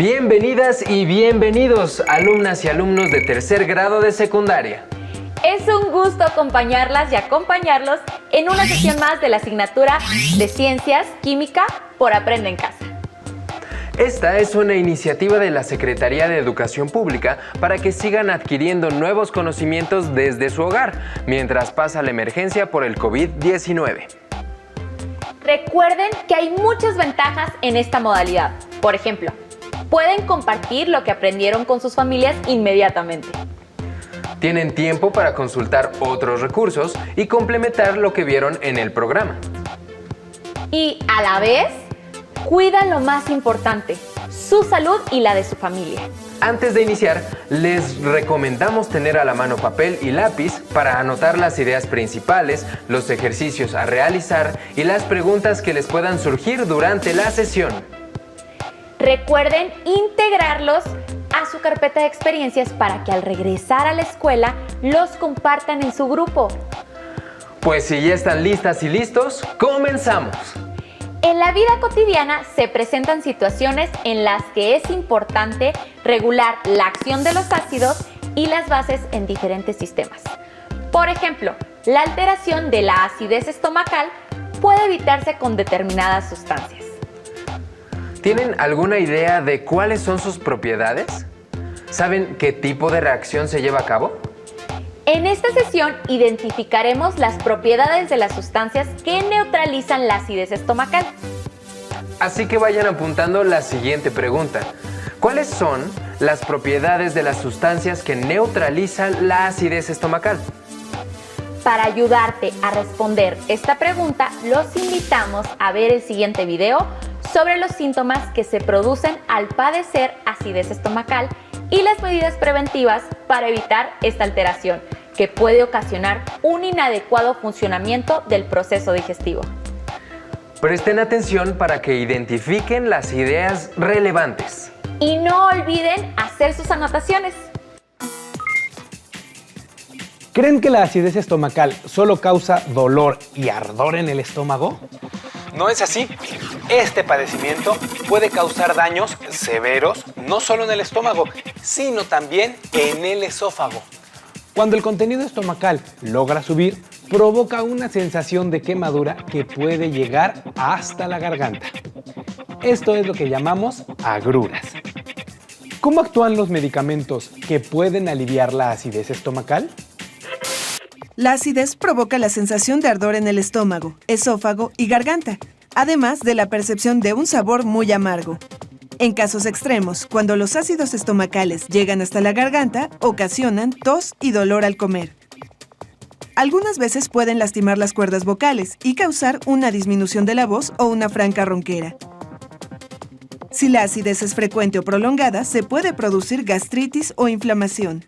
Bienvenidas y bienvenidos, alumnas y alumnos de tercer grado de secundaria. Es un gusto acompañarlas y acompañarlos en una sesión más de la asignatura de Ciencias Química por Aprende en Casa. Esta es una iniciativa de la Secretaría de Educación Pública para que sigan adquiriendo nuevos conocimientos desde su hogar, mientras pasa la emergencia por el COVID-19. Recuerden que hay muchas ventajas en esta modalidad. Por ejemplo, pueden compartir lo que aprendieron con sus familias inmediatamente. Tienen tiempo para consultar otros recursos y complementar lo que vieron en el programa. Y a la vez, cuidan lo más importante, su salud y la de su familia. Antes de iniciar, les recomendamos tener a la mano papel y lápiz para anotar las ideas principales, los ejercicios a realizar y las preguntas que les puedan surgir durante la sesión. Recuerden integrarlos a su carpeta de experiencias para que al regresar a la escuela los compartan en su grupo. Pues si ya están listas y listos, ¡comenzamos! En la vida cotidiana se presentan situaciones en las que es importante regular la acción de los ácidos y las bases en diferentes sistemas. Por ejemplo, la alteración de la acidez estomacal puede evitarse con determinadas sustancias. ¿Tienen alguna idea de cuáles son sus propiedades? ¿Saben qué tipo de reacción se lleva a cabo? En esta sesión identificaremos las propiedades de las sustancias que neutralizan la acidez estomacal. Así que vayan apuntando la siguiente pregunta. ¿Cuáles son las propiedades de las sustancias que neutralizan la acidez estomacal? Para ayudarte a responder esta pregunta, los invitamos a ver el siguiente video sobre los síntomas que se producen al padecer acidez estomacal y las medidas preventivas para evitar esta alteración, que puede ocasionar un inadecuado funcionamiento del proceso digestivo. Presten atención para que identifiquen las ideas relevantes. Y no olviden hacer sus anotaciones. ¿Creen que la acidez estomacal solo causa dolor y ardor en el estómago? No es así. Este padecimiento puede causar daños severos no solo en el estómago, sino también en el esófago. Cuando el contenido estomacal logra subir, provoca una sensación de quemadura que puede llegar hasta la garganta. Esto es lo que llamamos agruras. ¿Cómo actúan los medicamentos que pueden aliviar la acidez estomacal? La acidez provoca la sensación de ardor en el estómago, esófago y garganta, además de la percepción de un sabor muy amargo. En casos extremos, cuando los ácidos estomacales llegan hasta la garganta, ocasionan tos y dolor al comer. Algunas veces pueden lastimar las cuerdas vocales y causar una disminución de la voz o una franca ronquera. Si la acidez es frecuente o prolongada, se puede producir gastritis o inflamación.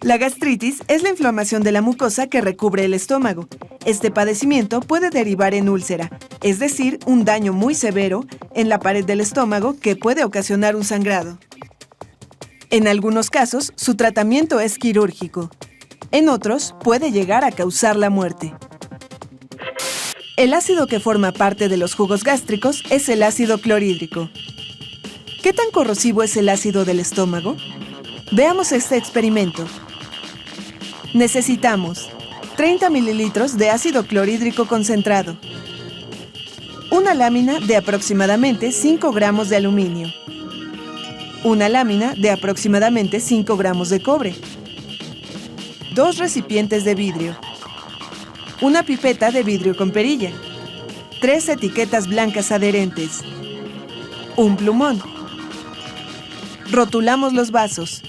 La gastritis es la inflamación de la mucosa que recubre el estómago. Este padecimiento puede derivar en úlcera, es decir, un daño muy severo en la pared del estómago que puede ocasionar un sangrado. En algunos casos, su tratamiento es quirúrgico. En otros, puede llegar a causar la muerte. El ácido que forma parte de los jugos gástricos es el ácido clorhídrico. ¿Qué tan corrosivo es el ácido del estómago? Veamos este experimento. Necesitamos 30 mililitros de ácido clorhídrico concentrado, una lámina de aproximadamente 5 gramos de aluminio, una lámina de aproximadamente 5 gramos de cobre, 2 recipientes de vidrio, una pipeta de vidrio con perilla, 3 etiquetas blancas adherentes, un plumón. Rotulamos los vasos.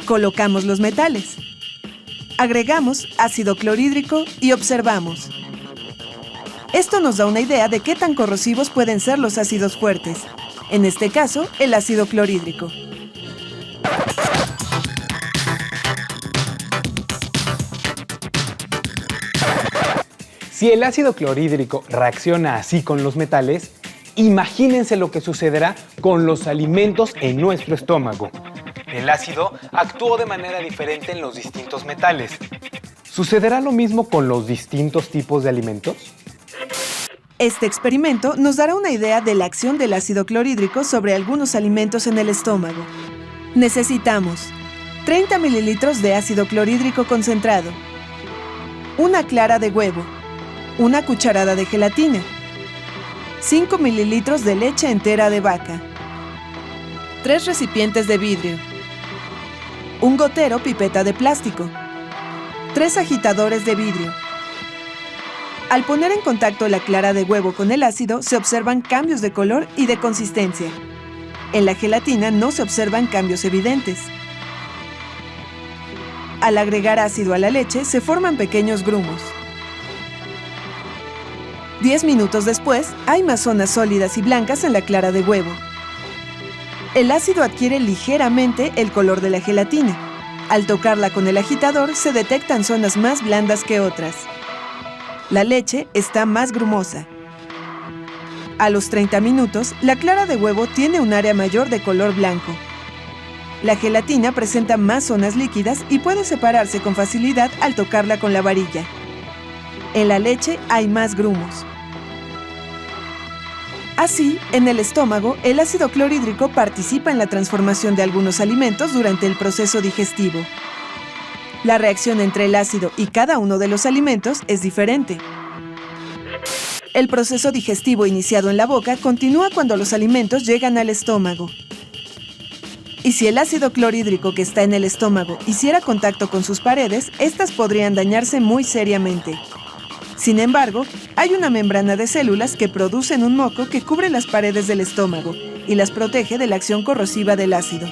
Colocamos los metales. Agregamos ácido clorhídrico y observamos. Esto nos da una idea de qué tan corrosivos pueden ser los ácidos fuertes, en este caso, el ácido clorhídrico. Si el ácido clorhídrico reacciona así con los metales, imagínense lo que sucederá con los alimentos en nuestro estómago. El ácido actuó de manera diferente en los distintos metales. ¿Sucederá lo mismo con los distintos tipos de alimentos? Este experimento nos dará una idea de la acción del ácido clorhídrico sobre algunos alimentos en el estómago. Necesitamos 30 mililitros de ácido clorhídrico concentrado, una clara de huevo, una cucharada de gelatina, 5 mililitros de leche entera de vaca, 3 recipientes de vidrio, un gotero pipeta de plástico, 3 agitadores de vidrio. Al poner en contacto la clara de huevo con el ácido, se observan cambios de color y de consistencia. En la gelatina no se observan cambios evidentes. Al agregar ácido a la leche, se forman pequeños grumos. 10 minutos después, hay más zonas sólidas y blancas en la clara de huevo. El ácido adquiere ligeramente el color de la gelatina. Al tocarla con el agitador, se detectan zonas más blandas que otras. La leche está más grumosa. A los 30 minutos, la clara de huevo tiene un área mayor de color blanco. La gelatina presenta más zonas líquidas y puede separarse con facilidad al tocarla con la varilla. En la leche hay más grumos. Así, en el estómago, el ácido clorhídrico participa en la transformación de algunos alimentos durante el proceso digestivo. La reacción entre el ácido y cada uno de los alimentos es diferente. El proceso digestivo iniciado en la boca continúa cuando los alimentos llegan al estómago. Y si el ácido clorhídrico que está en el estómago hiciera contacto con sus paredes, estas podrían dañarse muy seriamente. Sin embargo, hay una membrana de células que producen un moco que cubre las paredes del estómago y las protege de la acción corrosiva del ácido.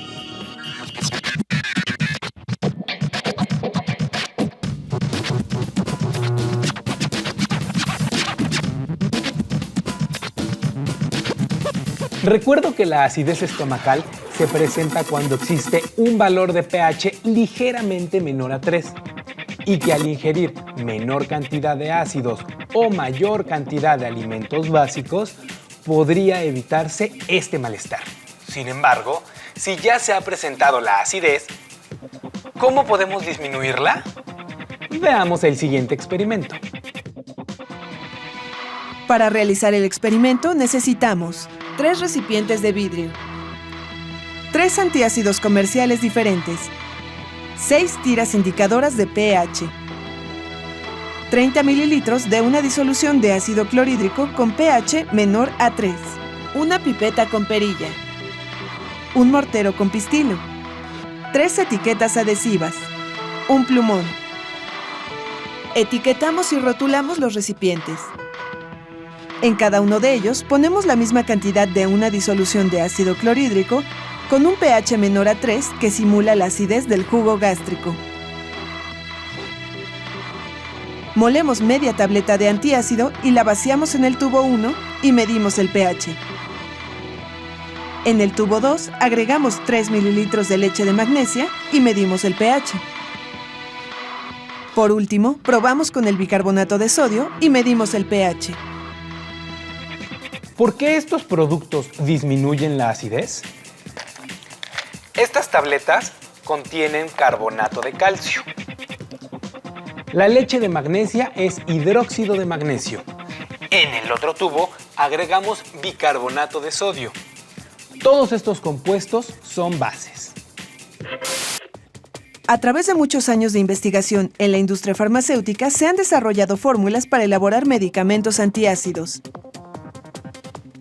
Recuerdo que la acidez estomacal se presenta cuando existe un valor de pH ligeramente menor a 3 y que al ingerir menor cantidad de ácidos o mayor cantidad de alimentos básicos podría evitarse este malestar. Sin embargo, si ya se ha presentado la acidez, ¿cómo podemos disminuirla? Veamos el siguiente experimento. Para realizar el experimento necesitamos 3 recipientes de vidrio, 3 antiácidos comerciales diferentes, 6 tiras indicadoras de pH, 30 mililitros de una disolución de ácido clorhídrico con pH menor a 3, una pipeta con perilla, un mortero con pistilo, 3 etiquetas adhesivas, un plumón. Etiquetamos y rotulamos los recipientes. En cada uno de ellos ponemos la misma cantidad de una disolución de ácido clorhídrico con un pH menor a 3 que simula la acidez del jugo gástrico. Molemos media tableta de antiácido y la vaciamos en el tubo 1 y medimos el pH. En el tubo 2 agregamos 3 mililitros de leche de magnesia y medimos el pH. Por último, probamos con el bicarbonato de sodio y medimos el pH. ¿Por qué estos productos disminuyen la acidez? Estas tabletas contienen carbonato de calcio. La leche de magnesia es hidróxido de magnesio. En el otro tubo agregamos bicarbonato de sodio. Todos estos compuestos son bases. A través de muchos años de investigación en la industria farmacéutica se han desarrollado fórmulas para elaborar medicamentos antiácidos.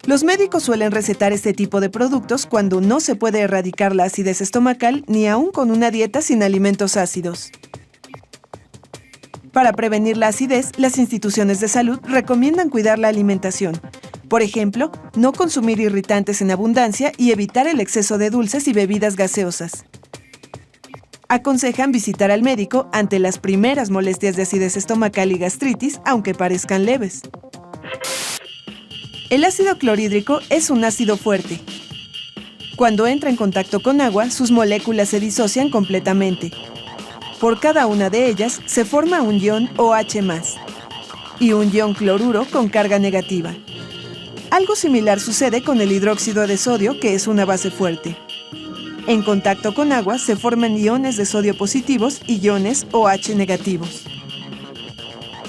Los médicos suelen recetar este tipo de productos cuando no se puede erradicar la acidez estomacal ni aún con una dieta sin alimentos ácidos. Para prevenir la acidez, las instituciones de salud recomiendan cuidar la alimentación. Por ejemplo, no consumir irritantes en abundancia y evitar el exceso de dulces y bebidas gaseosas. Aconsejan visitar al médico ante las primeras molestias de acidez estomacal y gastritis, aunque parezcan leves. El ácido clorhídrico es un ácido fuerte. Cuando entra en contacto con agua, sus moléculas se disocian completamente. Por cada una de ellas se forma un ion OH+, y un ion cloruro con carga negativa. Algo similar sucede con el hidróxido de sodio, que es una base fuerte. En contacto con agua se forman iones de sodio positivos y iones OH negativos.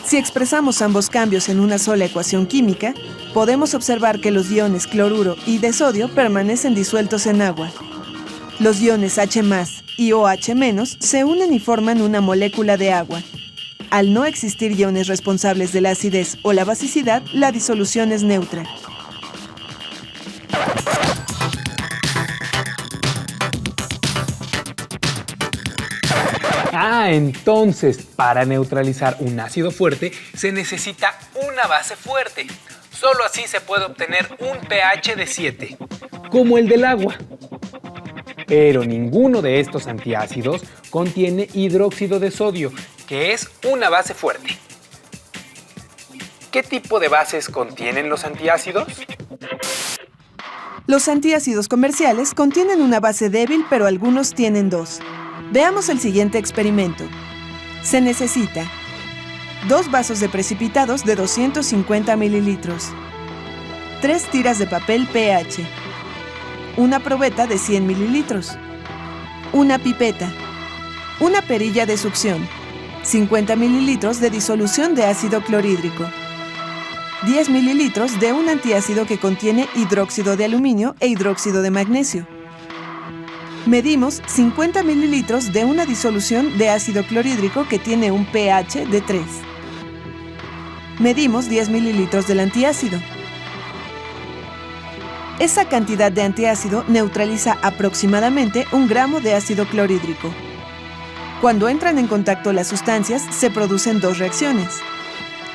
Si expresamos ambos cambios en una sola ecuación química, podemos observar que los iones cloruro y de sodio permanecen disueltos en agua. Los iones H+ y OH- se unen y forman una molécula de agua. Al no existir iones responsables de la acidez o la basicidad, la disolución es neutra. Entonces, para neutralizar un ácido fuerte, se necesita una base fuerte. Solo así se puede obtener un pH de 7, como el del agua. Pero ninguno de estos antiácidos contiene hidróxido de sodio, que es una base fuerte. ¿Qué tipo de bases contienen los antiácidos? Los antiácidos comerciales contienen una base débil, pero algunos tienen dos. Veamos el siguiente experimento. Se necesita 2 vasos de precipitados de 250 mililitros, 3 tiras de papel pH, una probeta de 100 mililitros, una pipeta, una perilla de succión, 50 mililitros de disolución de ácido clorhídrico, 10 mililitros de un antiácido que contiene hidróxido de aluminio e hidróxido de magnesio. Medimos 50 mililitros de una disolución de ácido clorhídrico que tiene un pH de 3. Medimos 10 mililitros del antiácido. Esa cantidad de antiácido neutraliza aproximadamente 1 gramo de ácido clorhídrico. Cuando entran en contacto las sustancias, se producen 2 reacciones.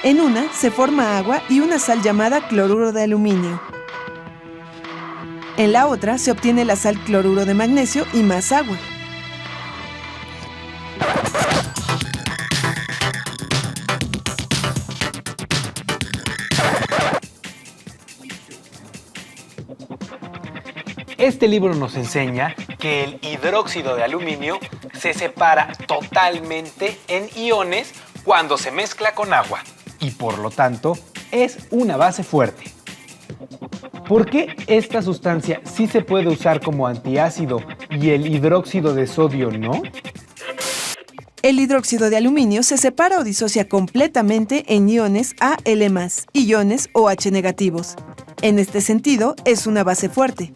En una se forma agua y una sal llamada cloruro de aluminio. En la otra se obtiene la sal cloruro de magnesio y más agua. Este libro nos enseña que el hidróxido de aluminio se separa totalmente en iones cuando se mezcla con agua y por lo tanto es una base fuerte. ¿Por qué esta sustancia sí se puede usar como antiácido y el hidróxido de sodio no? El hidróxido de aluminio se separa o disocia completamente en iones Al+ y iones OH negativos. En este sentido, es una base fuerte.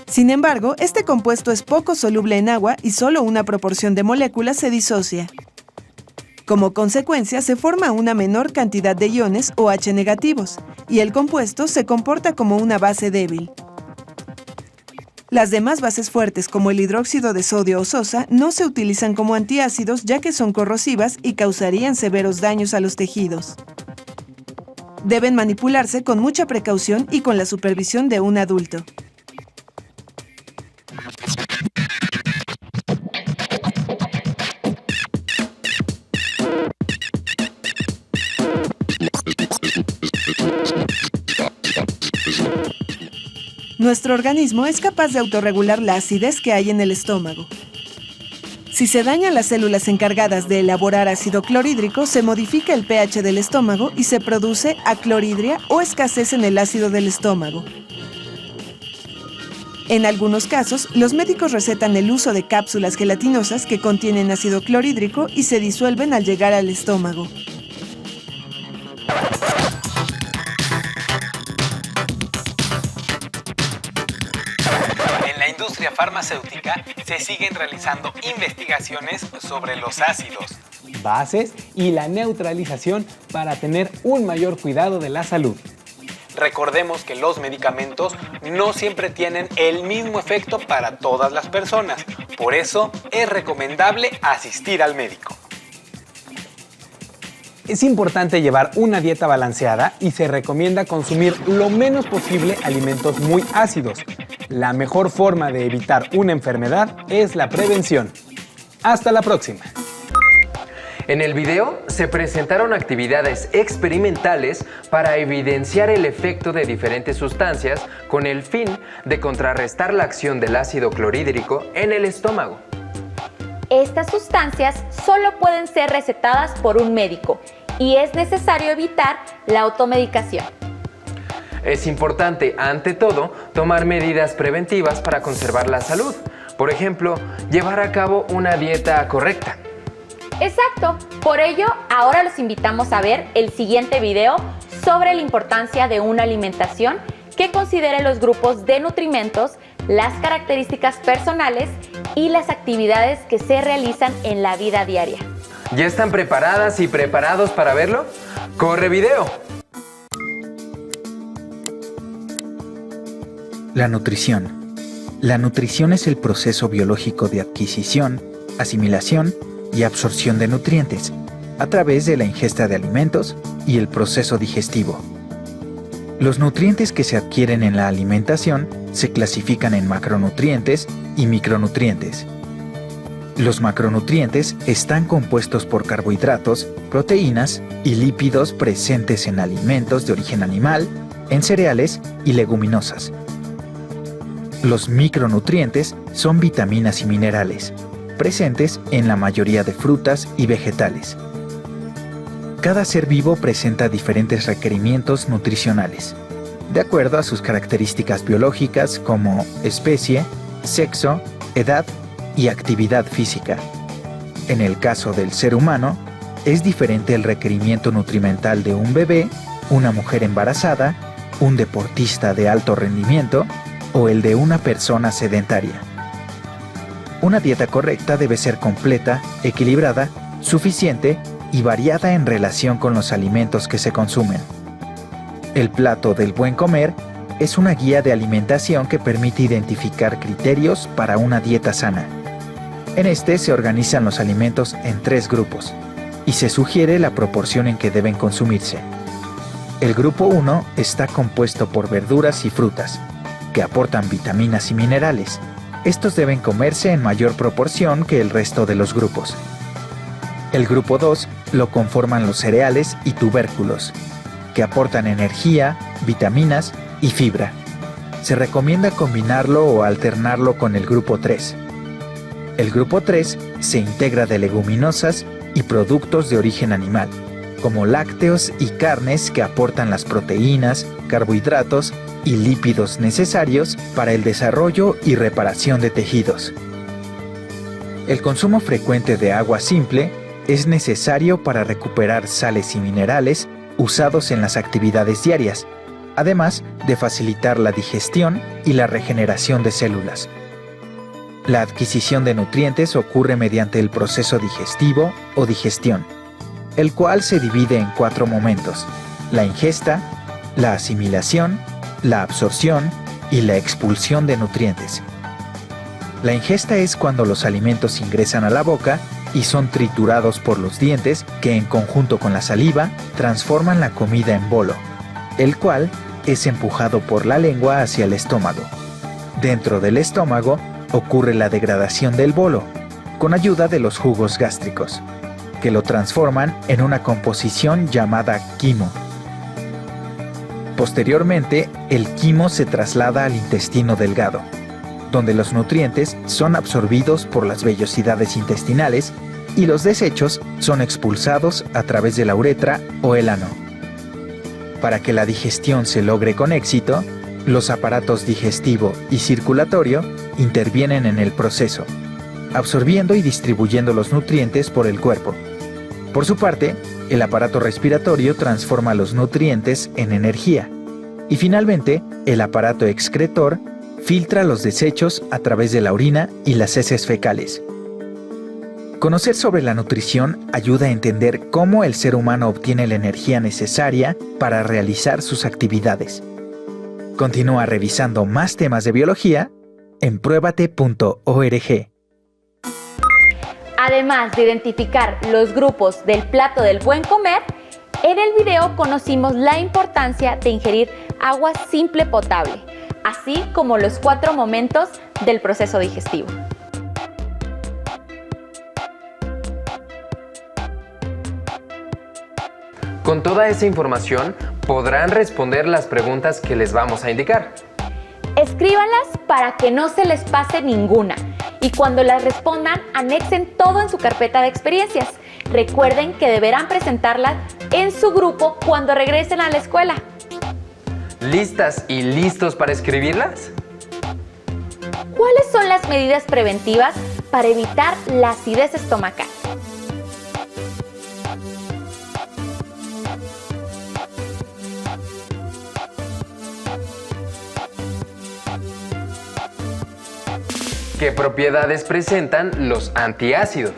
Sin embargo, este compuesto es poco soluble en agua y solo una proporción de moléculas se disocia. Como consecuencia, se forma una menor cantidad de iones OH negativos y el compuesto se comporta como una base débil. Las demás bases fuertes, como el hidróxido de sodio o sosa, no se utilizan como antiácidos ya que son corrosivas y causarían severos daños a los tejidos. Deben manipularse con mucha precaución y con la supervisión de un adulto. Nuestro organismo es capaz de autorregular la acidez que hay en el estómago. Si se dañan las células encargadas de elaborar ácido clorhídrico, se modifica el pH del estómago y se produce acloridria o escasez en el ácido del estómago. En algunos casos, los médicos recetan el uso de cápsulas gelatinosas que contienen ácido clorhídrico y se disuelven al llegar al estómago. En la industria farmacéutica se siguen realizando investigaciones sobre los ácidos, bases y la neutralización para tener un mayor cuidado de la salud. Recordemos que los medicamentos no siempre tienen el mismo efecto para todas las personas, por eso es recomendable asistir al médico. Es importante llevar una dieta balanceada y se recomienda consumir lo menos posible alimentos muy ácidos. La mejor forma de evitar una enfermedad es la prevención. Hasta la próxima. En el video se presentaron actividades experimentales para evidenciar el efecto de diferentes sustancias con el fin de contrarrestar la acción del ácido clorhídrico en el estómago. Estas sustancias solo pueden ser recetadas por un médico y es necesario evitar la automedicación. Es importante, ante todo, tomar medidas preventivas para conservar la salud. Por ejemplo, llevar a cabo una dieta correcta. Exacto, por ello ahora los invitamos a ver el siguiente video sobre la importancia de una alimentación que considere los grupos de nutrimentos, las características personales y las actividades que se realizan en la vida diaria. ¿Ya están preparadas y preparados para verlo? ¡Corre video! La nutrición. La nutrición es el proceso biológico de adquisición, asimilación y absorción de nutrientes a través de la ingesta de alimentos y el proceso digestivo. Los nutrientes que se adquieren en la alimentación se clasifican en macronutrientes y micronutrientes. Los macronutrientes están compuestos por carbohidratos, proteínas y lípidos presentes en alimentos de origen animal, en cereales y leguminosas. Los micronutrientes son vitaminas y minerales, presentes en la mayoría de frutas y vegetales. Cada ser vivo presenta diferentes requerimientos nutricionales, de acuerdo a sus características biológicas como especie, sexo, edad y actividad física. En el caso del ser humano, es diferente el requerimiento nutrimental de un bebé, una mujer embarazada, un deportista de alto rendimiento o el de una persona sedentaria. Una dieta correcta debe ser completa, equilibrada, suficiente y variada en relación con los alimentos que se consumen. El plato del buen comer es una guía de alimentación que permite identificar criterios para una dieta sana. En este se organizan los alimentos en 3 grupos y se sugiere la proporción en que deben consumirse. El grupo 1 está compuesto por verduras y frutas, que aportan vitaminas y minerales. Estos deben comerse en mayor proporción que el resto de los grupos. El grupo 2 lo conforman los cereales y tubérculos, que aportan energía, vitaminas y fibra. Se recomienda combinarlo o alternarlo con el grupo 3. El grupo 3 se integra de leguminosas y productos de origen animal, como lácteos y carnes que aportan las proteínas, carbohidratos y lípidos necesarios para el desarrollo y reparación de tejidos. El consumo frecuente de agua simple es necesario para recuperar sales y minerales usados en las actividades diarias, además de facilitar la digestión y la regeneración de células. La adquisición de nutrientes ocurre mediante el proceso digestivo o digestión, el cual se divide en 4 momentos: la ingesta, la asimilación, la absorción y la expulsión de nutrientes. La ingesta es cuando los alimentos ingresan a la boca y son triturados por los dientes que, en conjunto con la saliva, transforman la comida en bolo, el cual es empujado por la lengua hacia el estómago. Dentro del estómago ocurre la degradación del bolo, con ayuda de los jugos gástricos, que lo transforman en una composición llamada quimo. Posteriormente, el quimo se traslada al intestino delgado, donde los nutrientes son absorbidos por las vellosidades intestinales y los desechos son expulsados a través de la uretra o el ano. Para que la digestión se logre con éxito, los aparatos digestivo y circulatorio intervienen en el proceso, absorbiendo y distribuyendo los nutrientes por el cuerpo. Por su parte, el aparato respiratorio transforma los nutrientes en energía. Y finalmente, el aparato excretor filtra los desechos a través de la orina y las heces fecales. Conocer sobre la nutrición ayuda a entender cómo el ser humano obtiene la energía necesaria para realizar sus actividades. Continúa revisando más temas de biología en pruébate.org. Además de identificar los grupos del plato del buen comer, en el video conocimos la importancia de ingerir agua simple potable, así como los 4 momentos del proceso digestivo. Con toda esa información, podrán responder las preguntas que les vamos a indicar. Escríbanlas para que no se les pase ninguna y cuando las respondan, anexen todo en su carpeta de experiencias. Recuerden que deberán presentarlas en su grupo cuando regresen a la escuela. ¿Listas y listos para escribirlas? ¿Cuáles son las medidas preventivas para evitar la acidez estomacal? ¿Qué propiedades presentan los antiácidos?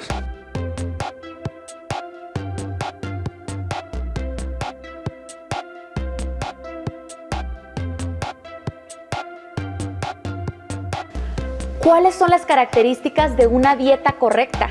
¿Cuáles son las características de una dieta correcta?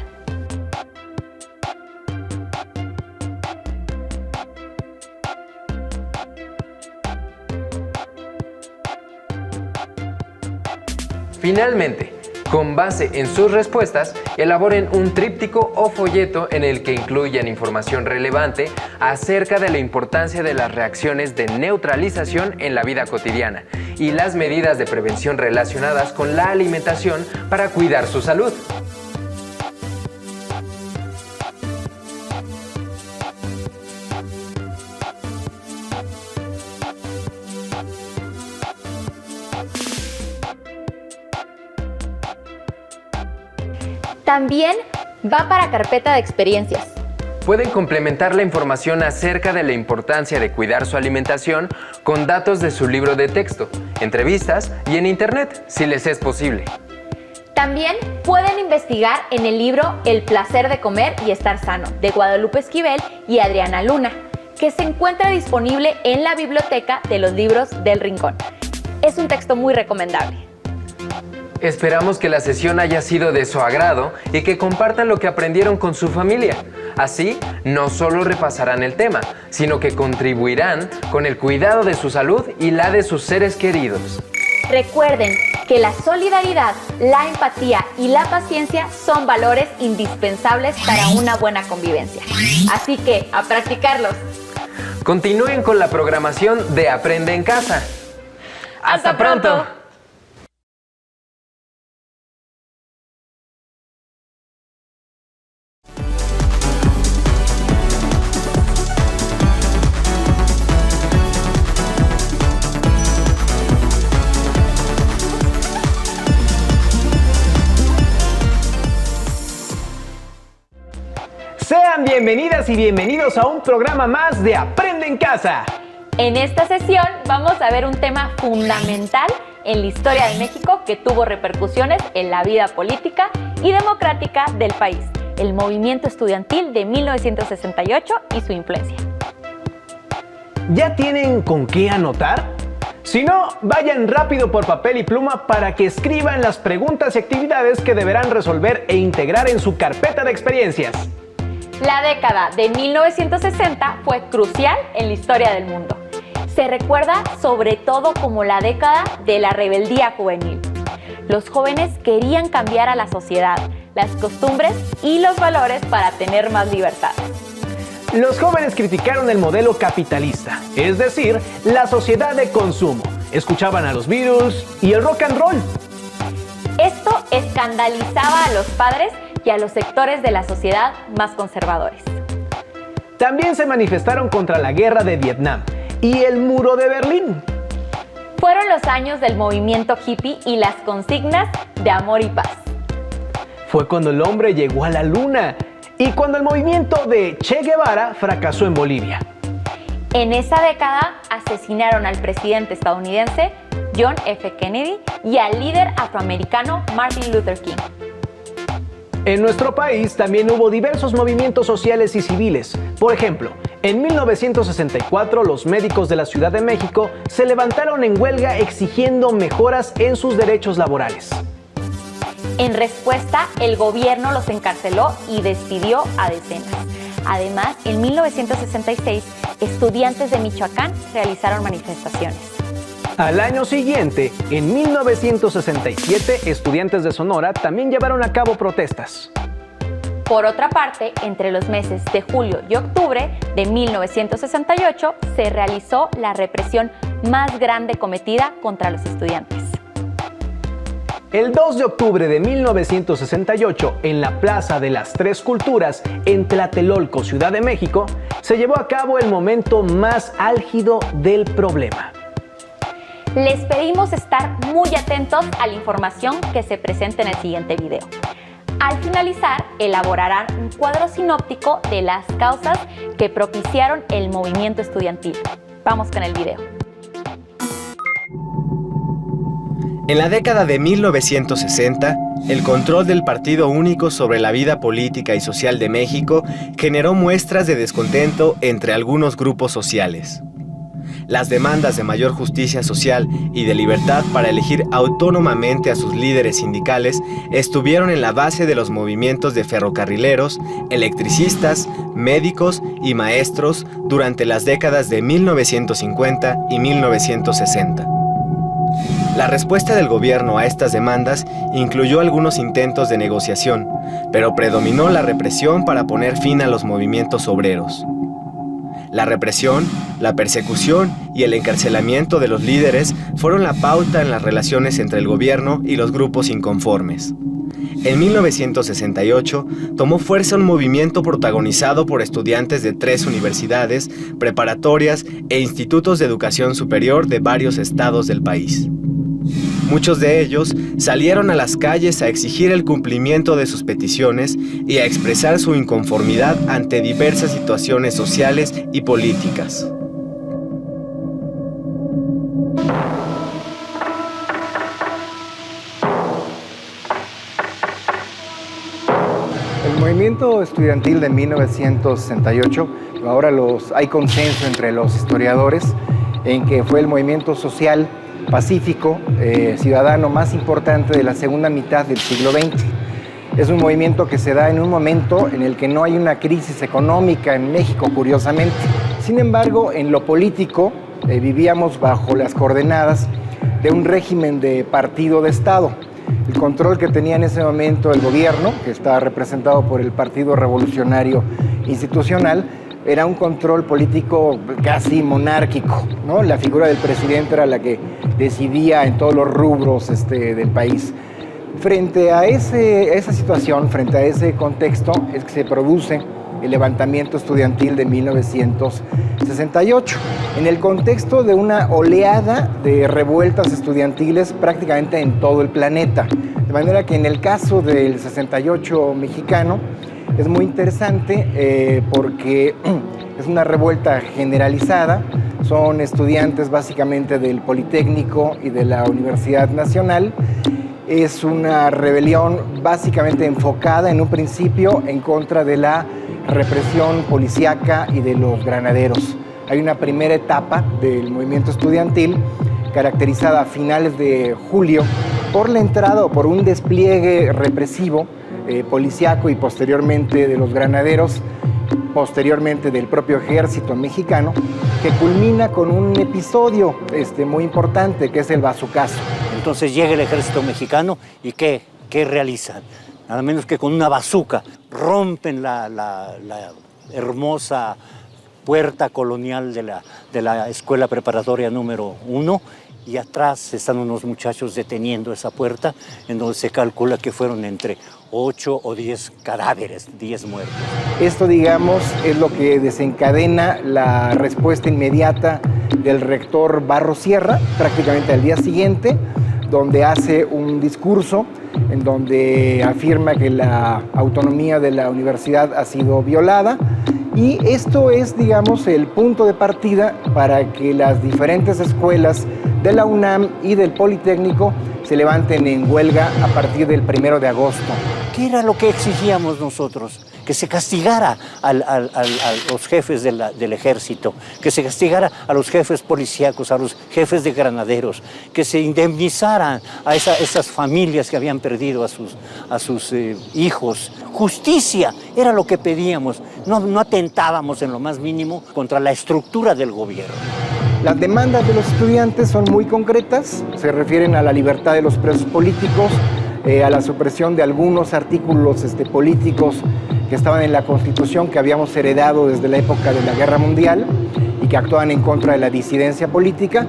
Finalmente, con base en sus respuestas, elaboren un tríptico o folleto en el que incluyan información relevante acerca de la importancia de las reacciones de neutralización en la vida cotidiana y las medidas de prevención relacionadas con la alimentación para cuidar su salud. También va para carpeta de experiencias. Pueden complementar la información acerca de la importancia de cuidar su alimentación con datos de su libro de texto, entrevistas y en internet, si les es posible. También pueden investigar en el libro El placer de comer y estar sano, de Guadalupe Esquivel y Adriana Luna, que se encuentra disponible en la biblioteca de los libros del Rincón. Es un texto muy recomendable. Esperamos que la sesión haya sido de su agrado y que compartan lo que aprendieron con su familia. Así, no solo repasarán el tema, sino que contribuirán con el cuidado de su salud y la de sus seres queridos. Recuerden que la solidaridad, la empatía y la paciencia son valores indispensables para una buena convivencia. Así que, a practicarlos. Continúen con la programación de Aprende en Casa. ¡Hasta pronto! Sean bienvenidas y bienvenidos a un programa más de Aprende en Casa. En esta sesión vamos a ver un tema fundamental en la historia de México que tuvo repercusiones en la vida política y democrática del país, el movimiento estudiantil de 1968 y su influencia. ¿Ya tienen con qué anotar? Si no, vayan rápido por papel y pluma para que escriban las preguntas y actividades que deberán resolver e integrar en su carpeta de experiencias. La década de 1960 fue crucial en la historia del mundo. Se recuerda sobre todo como la década de la rebeldía juvenil. Los jóvenes querían cambiar a la sociedad, las costumbres y los valores para tener más libertad. Los jóvenes criticaron el modelo capitalista, es decir, la sociedad de consumo. Escuchaban a los Beatles y el rock and roll. Esto escandalizaba a los padres y a los sectores de la sociedad más conservadores. También se manifestaron contra la guerra de Vietnam y el muro de Berlín. Fueron los años del movimiento hippie y las consignas de amor y paz. Fue cuando el hombre llegó a la luna y cuando el movimiento de Che Guevara fracasó en Bolivia. En esa década asesinaron al presidente estadounidense John F. Kennedy y al líder afroamericano Martin Luther King. En nuestro país también hubo diversos movimientos sociales y civiles. Por ejemplo, en 1964 los médicos de la Ciudad de México se levantaron en huelga exigiendo mejoras en sus derechos laborales. En respuesta, el gobierno los encarceló y despidió a decenas. Además, en 1966, estudiantes de Michoacán realizaron manifestaciones. Al año siguiente, en 1967, estudiantes de Sonora también llevaron a cabo protestas. Por otra parte, entre los meses de julio y octubre de 1968 se realizó la represión más grande cometida contra los estudiantes. El 2 de octubre de 1968, en la Plaza de las Tres Culturas, en Tlatelolco, Ciudad de México, se llevó a cabo el momento más álgido del problema. Les pedimos estar muy atentos a la información que se presenta en el siguiente video. Al finalizar, elaborarán un cuadro sinóptico de las causas que propiciaron el movimiento estudiantil. Vamos con el video. En la década de 1960, El control del Partido Único sobre la vida política y social de México generó muestras de descontento entre algunos grupos sociales. Las demandas de mayor justicia social y de libertad para elegir autónomamente a sus líderes sindicales estuvieron en la base de los movimientos de ferrocarrileros, electricistas, médicos y maestros durante las décadas de 1950 y 1960. La respuesta del gobierno a estas demandas incluyó algunos intentos de negociación, pero predominó la represión para poner fin a los movimientos obreros. La represión, la persecución y el encarcelamiento de los líderes fueron la pauta en las relaciones entre el gobierno y los grupos inconformes. En 1968 tomó fuerza un movimiento protagonizado por estudiantes de 3 universidades, preparatorias e institutos de educación superior de varios estados del país. Muchos de ellos salieron a las calles a exigir el cumplimiento de sus peticiones y a expresar su inconformidad ante diversas situaciones sociales y políticas. El movimiento estudiantil de 1968, ahora hay consenso entre los historiadores en que fue el movimiento social pacífico, ciudadano más importante de la segunda mitad del siglo XX. Es un movimiento que se da en un momento en el que no hay una crisis económica en México, curiosamente. Sin embargo, en lo político vivíamos bajo las coordenadas de un régimen de partido de Estado. El control que tenía en ese momento el gobierno, que estaba representado por el Partido Revolucionario Institucional, era un control político casi monárquico, ¿no? La figura del presidente era la que decidía en todos los rubros del país. Frente a esa situación, frente a ese contexto, es que se produce el levantamiento estudiantil de 1968, en el contexto de una oleada de revueltas estudiantiles prácticamente en todo el planeta. De manera que en el caso del 68 mexicano, es muy interesante porque es una revuelta generalizada. Son estudiantes básicamente del Politécnico y de la Universidad Nacional. Es una rebelión básicamente enfocada en un principio en contra de la represión policíaca y de los granaderos. Hay una primera etapa del movimiento estudiantil caracterizada a finales de julio por la entrada o por un despliegue represivo policíaco y posteriormente de los granaderos, posteriormente del propio ejército mexicano, que culmina con un episodio muy importante, que es el bazucazo. Entonces llega el ejército mexicano y ¿qué realizan? Nada menos que con una bazuca rompen la hermosa puerta colonial de la escuela preparatoria número 1, y atrás están unos muchachos deteniendo esa puerta, en donde se calcula que fueron entre 8 o 10 cadáveres, 10 muertos. Esto, digamos, es lo que desencadena la respuesta inmediata del rector Barros Sierra, prácticamente al día siguiente, donde hace un discurso en donde afirma que la autonomía de la universidad ha sido violada. Y esto es, digamos, el punto de partida para que las diferentes escuelas de la UNAM y del Politécnico se levanten en huelga a partir del 1 de agosto. ¿Qué era lo que exigíamos nosotros? Que se castigara a los jefes del ejército, que se castigara a los jefes policíacos, a los jefes de granaderos, que se indemnizaran a esas familias que habían perdido a sus hijos. Justicia era lo que pedíamos. No atentábamos en lo más mínimo contra la estructura del gobierno. Las demandas de los estudiantes son muy concretas, se refieren a la libertad de los presos políticos, a la supresión de algunos artículos políticos que estaban en la Constitución que habíamos heredado desde la época de la Guerra Mundial y que actuaban en contra de la disidencia política,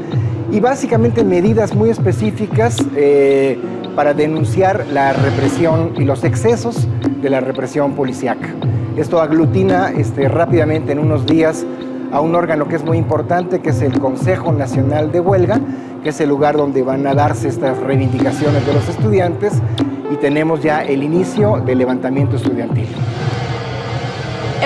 y básicamente medidas muy específicas para denunciar la represión y los excesos de la represión policíaca. Esto aglutina rápidamente en unos días a un órgano que es muy importante, que es el Consejo Nacional de Huelga, que es el lugar donde van a darse estas reivindicaciones de los estudiantes, y tenemos ya el inicio del levantamiento estudiantil.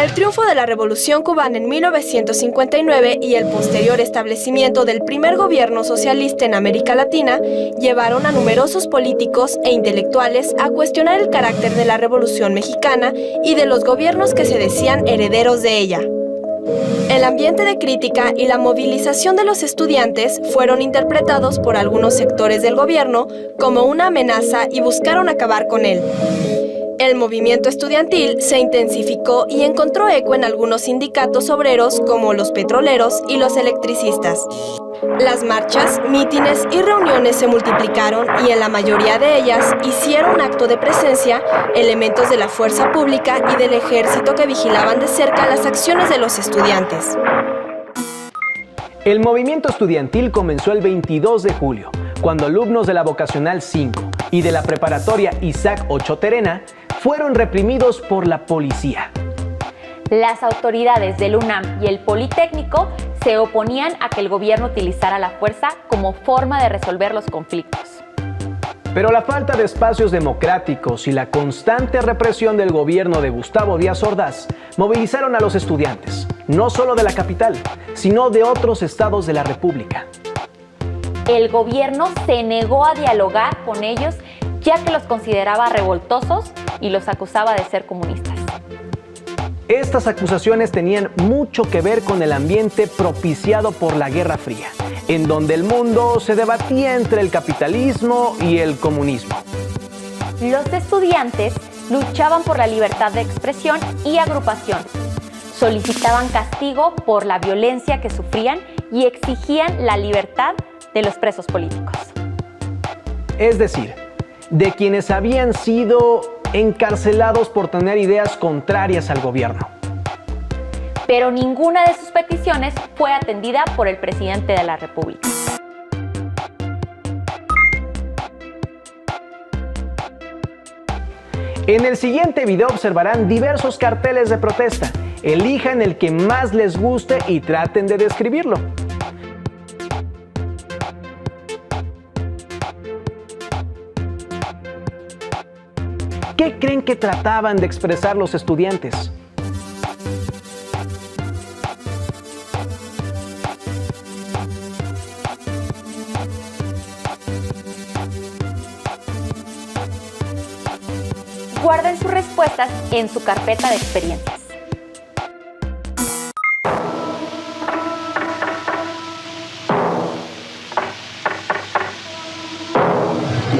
El triunfo de la Revolución cubana en 1959 y el posterior establecimiento del primer gobierno socialista en América Latina llevaron a numerosos políticos e intelectuales a cuestionar el carácter de la Revolución mexicana y de los gobiernos que se decían herederos de ella. El ambiente de crítica y la movilización de los estudiantes fueron interpretados por algunos sectores del gobierno como una amenaza y buscaron acabar con él. El movimiento estudiantil se intensificó y encontró eco en algunos sindicatos obreros como los petroleros y los electricistas. Las marchas, mítines y reuniones se multiplicaron y en la mayoría de ellas hicieron acto de presencia elementos de la fuerza pública y del ejército que vigilaban de cerca las acciones de los estudiantes. El movimiento estudiantil comenzó el 22 de julio, cuando alumnos de la Vocacional 5 y de la Preparatoria Isaac Ochoa Terena fueron reprimidos por la policía. Las autoridades del UNAM y el Politécnico se oponían a que el gobierno utilizara la fuerza como forma de resolver los conflictos. Pero la falta de espacios democráticos y la constante represión del gobierno de Gustavo Díaz Ordaz movilizaron a los estudiantes, no solo de la capital, sino de otros estados de la República. El gobierno se negó a dialogar con ellos, ya que los consideraba revoltosos y los acusaba de ser comunistas. Estas acusaciones tenían mucho que ver con el ambiente propiciado por la Guerra Fría, en donde el mundo se debatía entre el capitalismo y el comunismo. Los estudiantes luchaban por la libertad de expresión y agrupación, solicitaban castigo por la violencia que sufrían y exigían la libertad de los presos políticos. Es decir, de quienes habían sido encarcelados por tener ideas contrarias al gobierno. Pero ninguna de sus peticiones fue atendida por el presidente de la República. En el siguiente video observarán diversos carteles de protesta. Elijan el que más les guste y traten de describirlo. ¿Qué creen que trataban de expresar los estudiantes? Guarden sus respuestas en su carpeta de experiencias.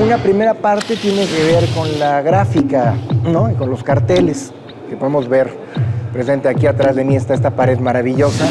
Una primera parte tiene que ver con la gráfica, ¿no? Y con los carteles que podemos ver presente aquí atrás de mí. Está esta pared maravillosa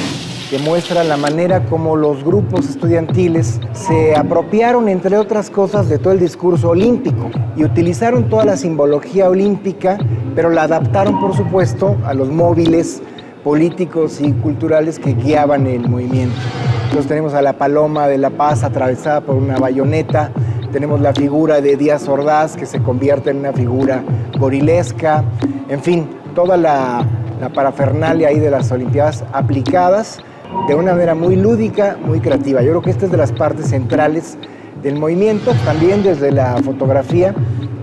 que muestra la manera como los grupos estudiantiles se apropiaron, entre otras cosas, de todo el discurso olímpico y utilizaron toda la simbología olímpica, pero la adaptaron, por supuesto, a los móviles políticos y culturales que guiaban el movimiento. Entonces tenemos a la Paloma de la Paz atravesada por una bayoneta. Tenemos la figura de Díaz Ordaz, que se convierte en una figura gorilesca. En fin, toda la parafernalia ahí de las Olimpiadas aplicadas de una manera muy lúdica, muy creativa. Yo creo que esta es de las partes centrales del movimiento. También desde la fotografía,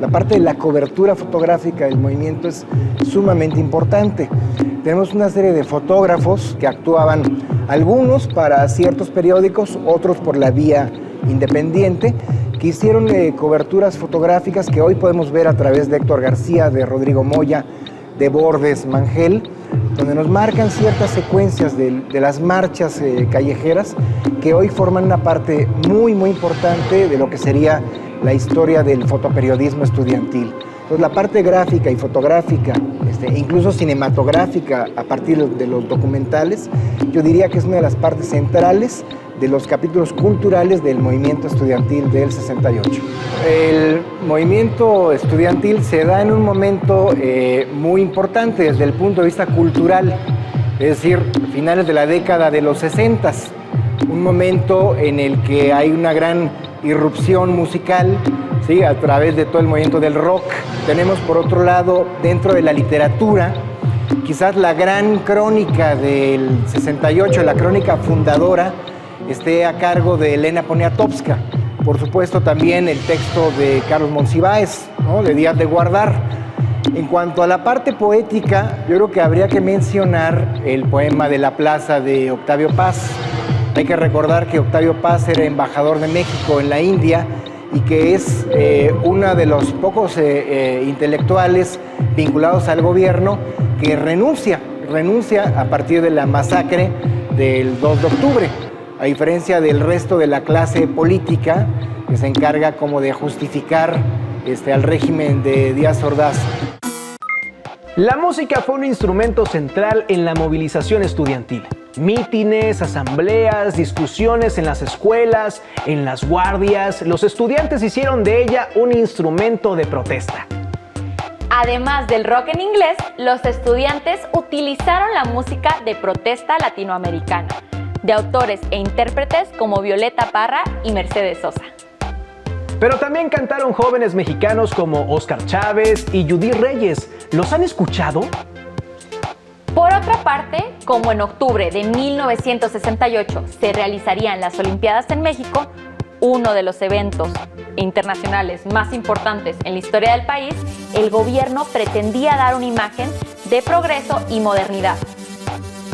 la parte de la cobertura fotográfica del movimiento es sumamente importante. Tenemos una serie de fotógrafos que actuaban, algunos para ciertos periódicos, otros por la vía independiente, que hicieron coberturas fotográficas que hoy podemos ver a través de Héctor García, de Rodrigo Moya, de Bordes Mangel, donde nos marcan ciertas secuencias de las marchas callejeras que hoy forman una parte muy, muy importante de lo que sería la historia del fotoperiodismo estudiantil. Entonces, la parte gráfica y fotográfica, incluso cinematográfica a partir de los documentales, yo diría que es una de las partes centrales de los capítulos culturales del movimiento estudiantil del 68. El movimiento estudiantil se da en un momento muy importante desde el punto de vista cultural, es decir, finales de la década de los 60, un momento en el que hay una gran irrupción musical, ¿sí?, a través de todo el movimiento del rock. Tenemos, por otro lado, dentro de la literatura, quizás la gran crónica del 68, la crónica fundadora, esté a cargo de Elena Poniatowska. Por supuesto, también el texto de Carlos Monsiváis, ¿no?, de Díaz de Guardar. En cuanto a la parte poética, yo creo que habría que mencionar el poema de la plaza de Octavio Paz. Hay que recordar que Octavio Paz era embajador de México en la India y que es uno de los pocos intelectuales vinculados al gobierno que renuncia a partir de la masacre del 2 de octubre, a diferencia del resto de la clase política que se encarga como de justificar al régimen de Díaz Ordaz. La música fue un instrumento central en la movilización estudiantil. Mítines, asambleas, discusiones en las escuelas, en las guardias. Los estudiantes hicieron de ella un instrumento de protesta. Además del rock en inglés, los estudiantes utilizaron la música de protesta latinoamericana, de autores e intérpretes como Violeta Parra y Mercedes Sosa. Pero también cantaron jóvenes mexicanos como Óscar Chávez y Judith Reyes. ¿Los han escuchado? Por otra parte, como en octubre de 1968 se realizarían las Olimpiadas en México, uno de los eventos internacionales más importantes en la historia del país, el gobierno pretendía dar una imagen de progreso y modernidad,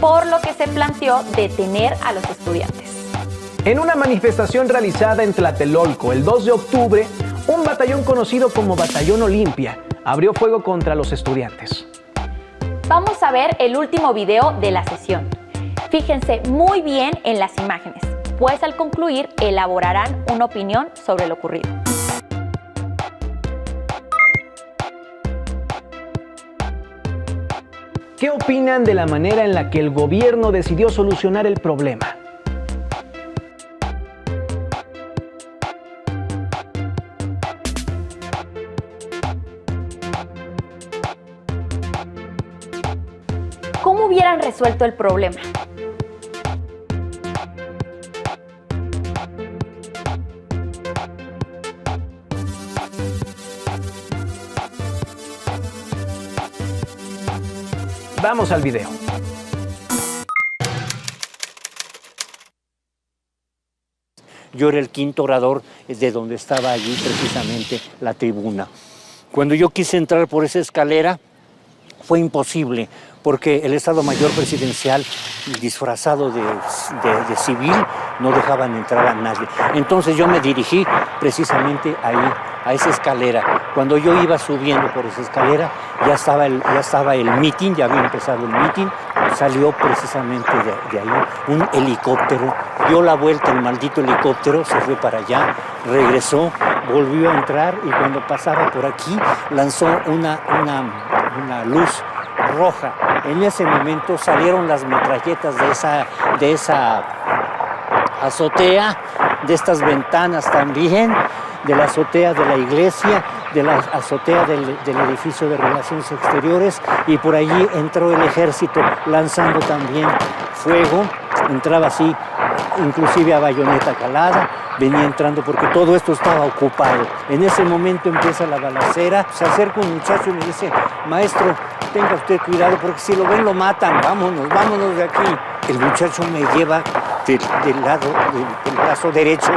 por lo que se planteó detener a los estudiantes. En una manifestación realizada en Tlatelolco el 2 de octubre, un batallón conocido como Batallón Olimpia abrió fuego contra los estudiantes. Vamos a ver el último video de la sesión. Fíjense muy bien en las imágenes, pues al concluir elaborarán una opinión sobre lo ocurrido. ¿Qué opinan de la manera en la que el gobierno decidió solucionar el problema? ¿Cómo hubieran resuelto el problema? Vamos al video. Yo era el quinto orador de donde estaba allí precisamente la tribuna. Cuando yo quise entrar por esa escalera, fue imposible, porque el Estado Mayor Presidencial, disfrazado de civil, no dejaban entrar a nadie. Entonces yo me dirigí precisamente ahí, a esa escalera. Cuando yo iba subiendo por esa escalera, ya estaba el mitin, ya había empezado el mitin. Salió precisamente de ahí un helicóptero, dio la vuelta el maldito helicóptero, se fue para allá, regresó, volvió a entrar y cuando pasaba por aquí lanzó una luz roja. En ese momento salieron las metralletas de esa azotea, de estas ventanas también, de la azotea de la iglesia, de la azotea del edificio de Relaciones Exteriores, y por allí entró el ejército lanzando también fuego, entraba así, inclusive a bayoneta calada, venía entrando porque todo esto estaba ocupado. En ese momento empieza la balacera, se acerca un muchacho y me dice: maestro, tenga usted cuidado porque si lo ven lo matan, vámonos de aquí. El muchacho me lleva del lado del brazo derecho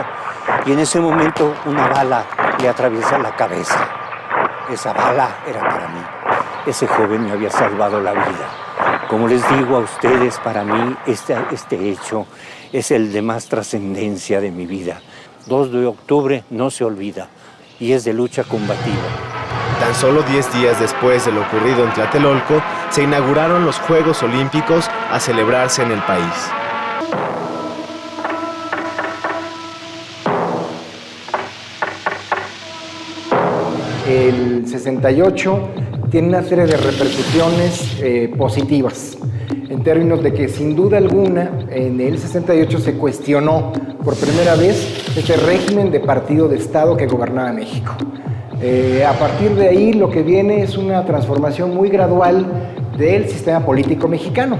y en ese momento una bala le atraviesa la cabeza. Esa bala era para mí. Ese joven me había salvado la vida. Como les digo a ustedes, para mí este hecho es el de más trascendencia de mi vida. 2 de octubre no se olvida y es de lucha combativa. Tan solo 10 días después de lo ocurrido en Tlatelolco, se inauguraron los Juegos Olímpicos a celebrarse en el país. El 68 tiene una serie de repercusiones positivas, en términos de que sin duda alguna en el 68 se cuestionó por primera vez este régimen de partido de Estado que gobernaba México. A partir de ahí lo que viene es una transformación muy gradual del sistema político mexicano,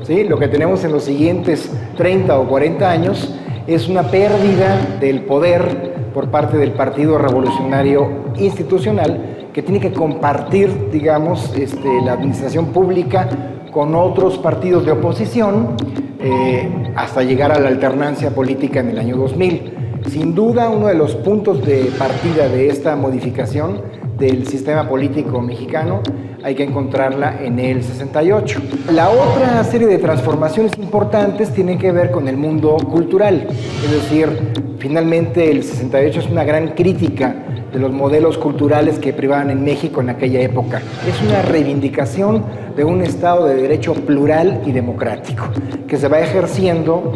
¿sí? Lo que tenemos en los siguientes 30 o 40 años es una pérdida del poder por parte del Partido Revolucionario Institucional, que tiene que compartir, digamos, la administración pública con otros partidos de oposición hasta llegar a la alternancia política en el año 2000. Sin duda, uno de los puntos de partida de esta modificación del sistema político mexicano hay que encontrarla en el 68. La otra serie de transformaciones importantes tienen que ver con el mundo cultural, es decir, finalmente el 68 es una gran crítica de los modelos culturales que privaban en México en aquella época. Es una reivindicación de un Estado de Derecho plural y democrático, que se va ejerciendo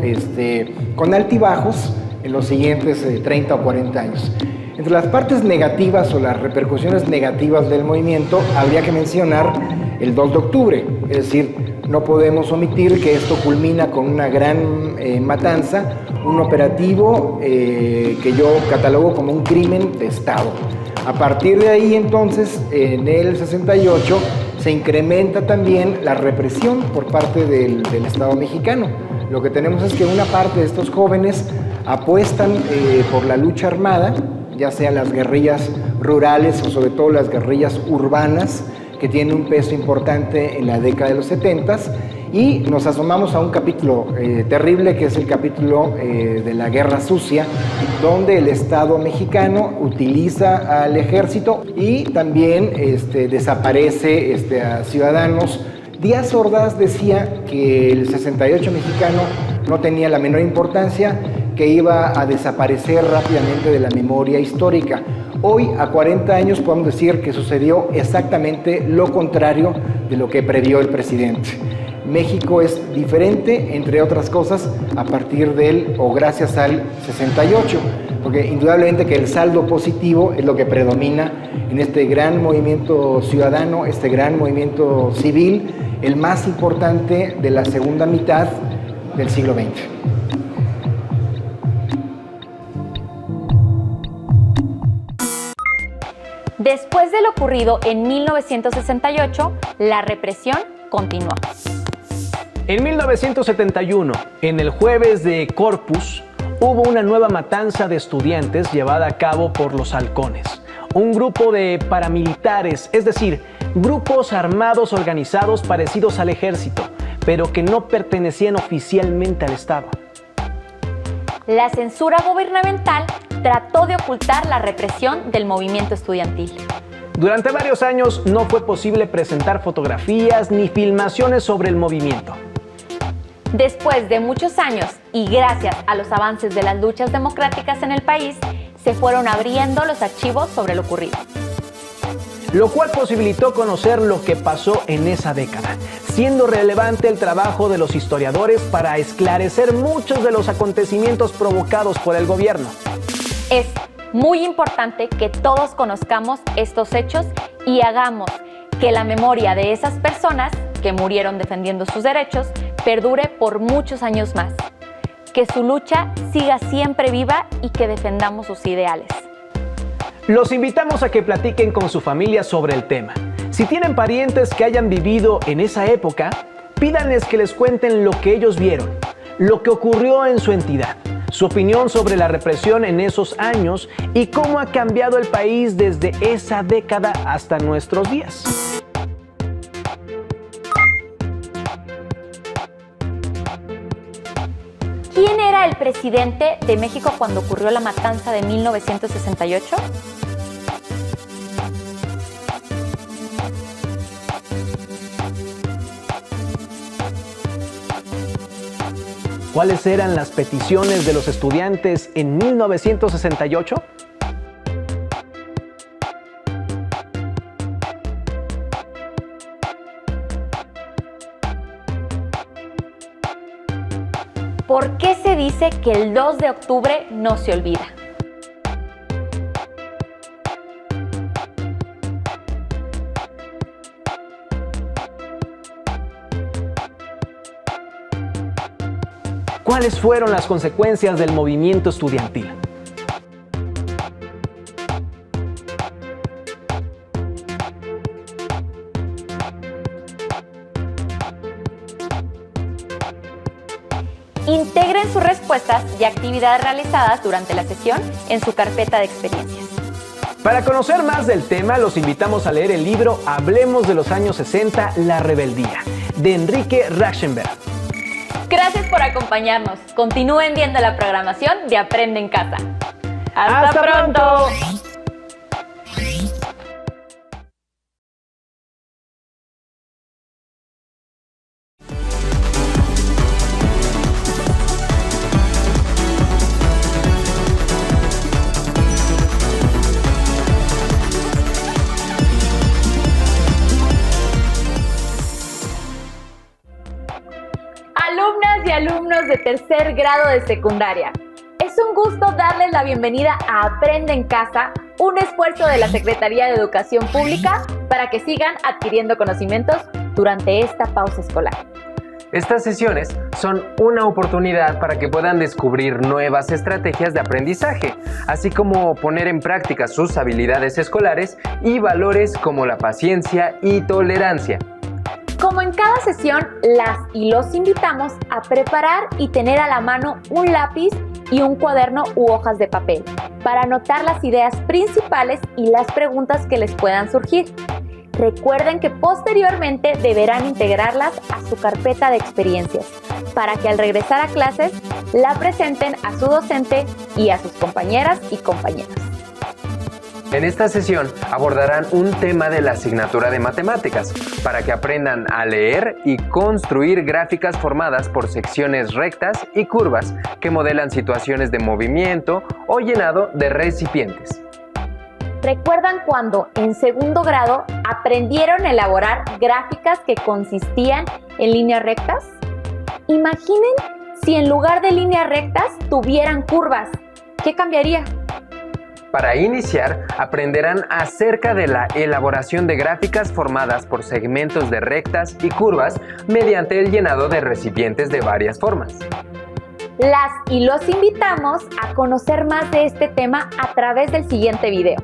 con altibajos en los siguientes 30 o 40 años. Entre las partes negativas o las repercusiones negativas del movimiento, habría que mencionar el 2 de octubre, es decir, no podemos omitir que esto culmina con una gran matanza, un operativo que yo catalogo como un crimen de Estado. A partir de ahí, entonces, en el 68, se incrementa también la represión por parte del Estado mexicano. Lo que tenemos es que una parte de estos jóvenes apuestan por la lucha armada, ya sea las guerrillas rurales o sobre todo las guerrillas urbanas, que tienen un peso importante en la década de los 70s, y nos asomamos a un capítulo terrible, que es el capítulo de la Guerra Sucia, donde el Estado mexicano utiliza al ejército y también desaparece a ciudadanos. Díaz Ordaz decía que el 68 mexicano no tenía la menor importancia, que iba a desaparecer rápidamente de la memoria histórica. Hoy, a 40 años, podemos decir que sucedió exactamente lo contrario de lo que previó el presidente. México es diferente, entre otras cosas, a partir del o gracias al 68, porque indudablemente que el saldo positivo es lo que predomina en este gran movimiento ciudadano, este gran movimiento civil, el más importante de la segunda mitad del siglo XX. Después de lo ocurrido en 1968, la represión continuó. En 1971, en el jueves de Corpus, hubo una nueva matanza de estudiantes llevada a cabo por los halcones, un grupo de paramilitares, es decir, grupos armados organizados parecidos al ejército, pero que no pertenecían oficialmente al Estado. La censura gubernamental trató de ocultar la represión del movimiento estudiantil. Durante varios años no fue posible presentar fotografías ni filmaciones sobre el movimiento. Después de muchos años y gracias a los avances de las luchas democráticas en el país, se fueron abriendo los archivos sobre lo ocurrido, lo cual posibilitó conocer lo que pasó en esa década, siendo relevante el trabajo de los historiadores para esclarecer muchos de los acontecimientos provocados por el gobierno. Es muy importante que todos conozcamos estos hechos y hagamos que la memoria de esas personas que murieron defendiendo sus derechos perdure por muchos años más. Que su lucha siga siempre viva y que defendamos sus ideales. Los invitamos a que platiquen con su familia sobre el tema. Si tienen parientes que hayan vivido en esa época, pídanles que les cuenten lo que ellos vieron, lo que ocurrió en su entidad, su opinión sobre la represión en esos años y cómo ha cambiado el país desde esa década hasta nuestros días. ¿Quién era el presidente de México cuando ocurrió la matanza de 1968? ¿Cuáles eran las peticiones de los estudiantes en 1968? ¿Por qué se dice que el 2 de octubre no se olvida? ¿Cuáles fueron las consecuencias del movimiento estudiantil? Integren sus respuestas y actividades realizadas durante la sesión en su carpeta de experiencias. Para conocer más del tema, los invitamos a leer el libro Hablemos de los años 60, La rebeldía, de Enrique Rauschenberg. Gracias por acompañarnos. Continúen viendo la programación de Aprende en Casa. ¡Hasta pronto! y alumnos de tercer grado de secundaria. Es un gusto darles la bienvenida a Aprende en Casa, un esfuerzo de la Secretaría de Educación Pública para que sigan adquiriendo conocimientos durante esta pausa escolar. Estas sesiones son una oportunidad para que puedan descubrir nuevas estrategias de aprendizaje, así como poner en práctica sus habilidades escolares y valores como la paciencia y tolerancia. Como en cada sesión, las y los invitamos a preparar y tener a la mano un lápiz y un cuaderno u hojas de papel para anotar las ideas principales y las preguntas que les puedan surgir. Recuerden que posteriormente deberán integrarlas a su carpeta de experiencias para que al regresar a clases la presenten a su docente y a sus compañeras y compañeros. En esta sesión abordarán un tema de la asignatura de matemáticas para que aprendan a leer y construir gráficas formadas por secciones rectas y curvas que modelan situaciones de movimiento o llenado de recipientes. ¿Recuerdan cuando en segundo grado aprendieron a elaborar gráficas que consistían en líneas rectas? Imaginen si en lugar de líneas rectas tuvieran curvas. ¿Qué cambiaría? Para iniciar, aprenderán acerca de la elaboración de gráficas formadas por segmentos de rectas y curvas mediante el llenado de recipientes de varias formas. Las y los invitamos a conocer más de este tema a través del siguiente video.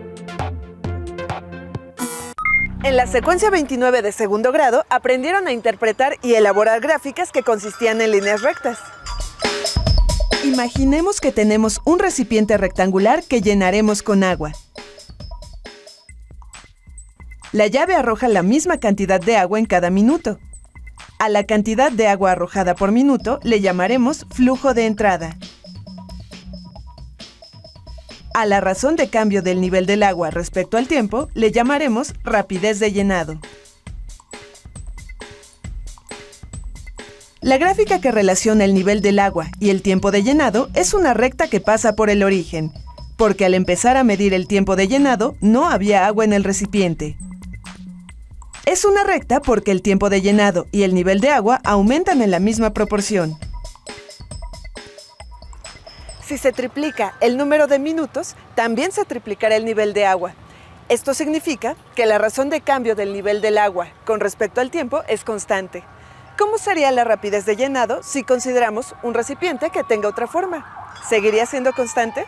En la secuencia 29 de segundo grado aprendieron a interpretar y elaborar gráficas que consistían en líneas rectas. Imaginemos que tenemos un recipiente rectangular que llenaremos con agua. La llave arroja la misma cantidad de agua en cada minuto. A la cantidad de agua arrojada por minuto le llamaremos flujo de entrada. A la razón de cambio del nivel del agua respecto al tiempo le llamaremos rapidez de llenado. La gráfica que relaciona el nivel del agua y el tiempo de llenado es una recta que pasa por el origen, porque al empezar a medir el tiempo de llenado no había agua en el recipiente. Es una recta porque el tiempo de llenado y el nivel de agua aumentan en la misma proporción. Si se triplica el número de minutos, también se triplicará el nivel de agua. Esto significa que la razón de cambio del nivel del agua con respecto al tiempo es constante. ¿Cómo sería la rapidez de llenado si consideramos un recipiente que tenga otra forma? ¿Seguiría siendo constante?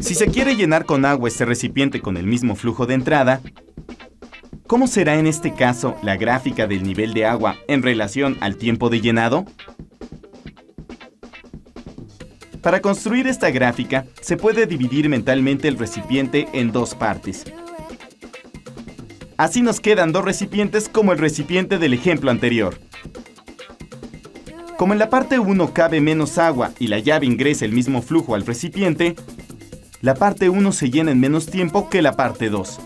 Si se quiere llenar con agua este recipiente con el mismo flujo de entrada, ¿cómo será en este caso la gráfica del nivel de agua en relación al tiempo de llenado? Para construir esta gráfica, se puede dividir mentalmente el recipiente en dos partes. Así nos quedan dos recipientes como el recipiente del ejemplo anterior. Como en la parte 1 cabe menos agua y la llave ingresa el mismo flujo al recipiente, la parte 1 se llena en menos tiempo que la parte 2.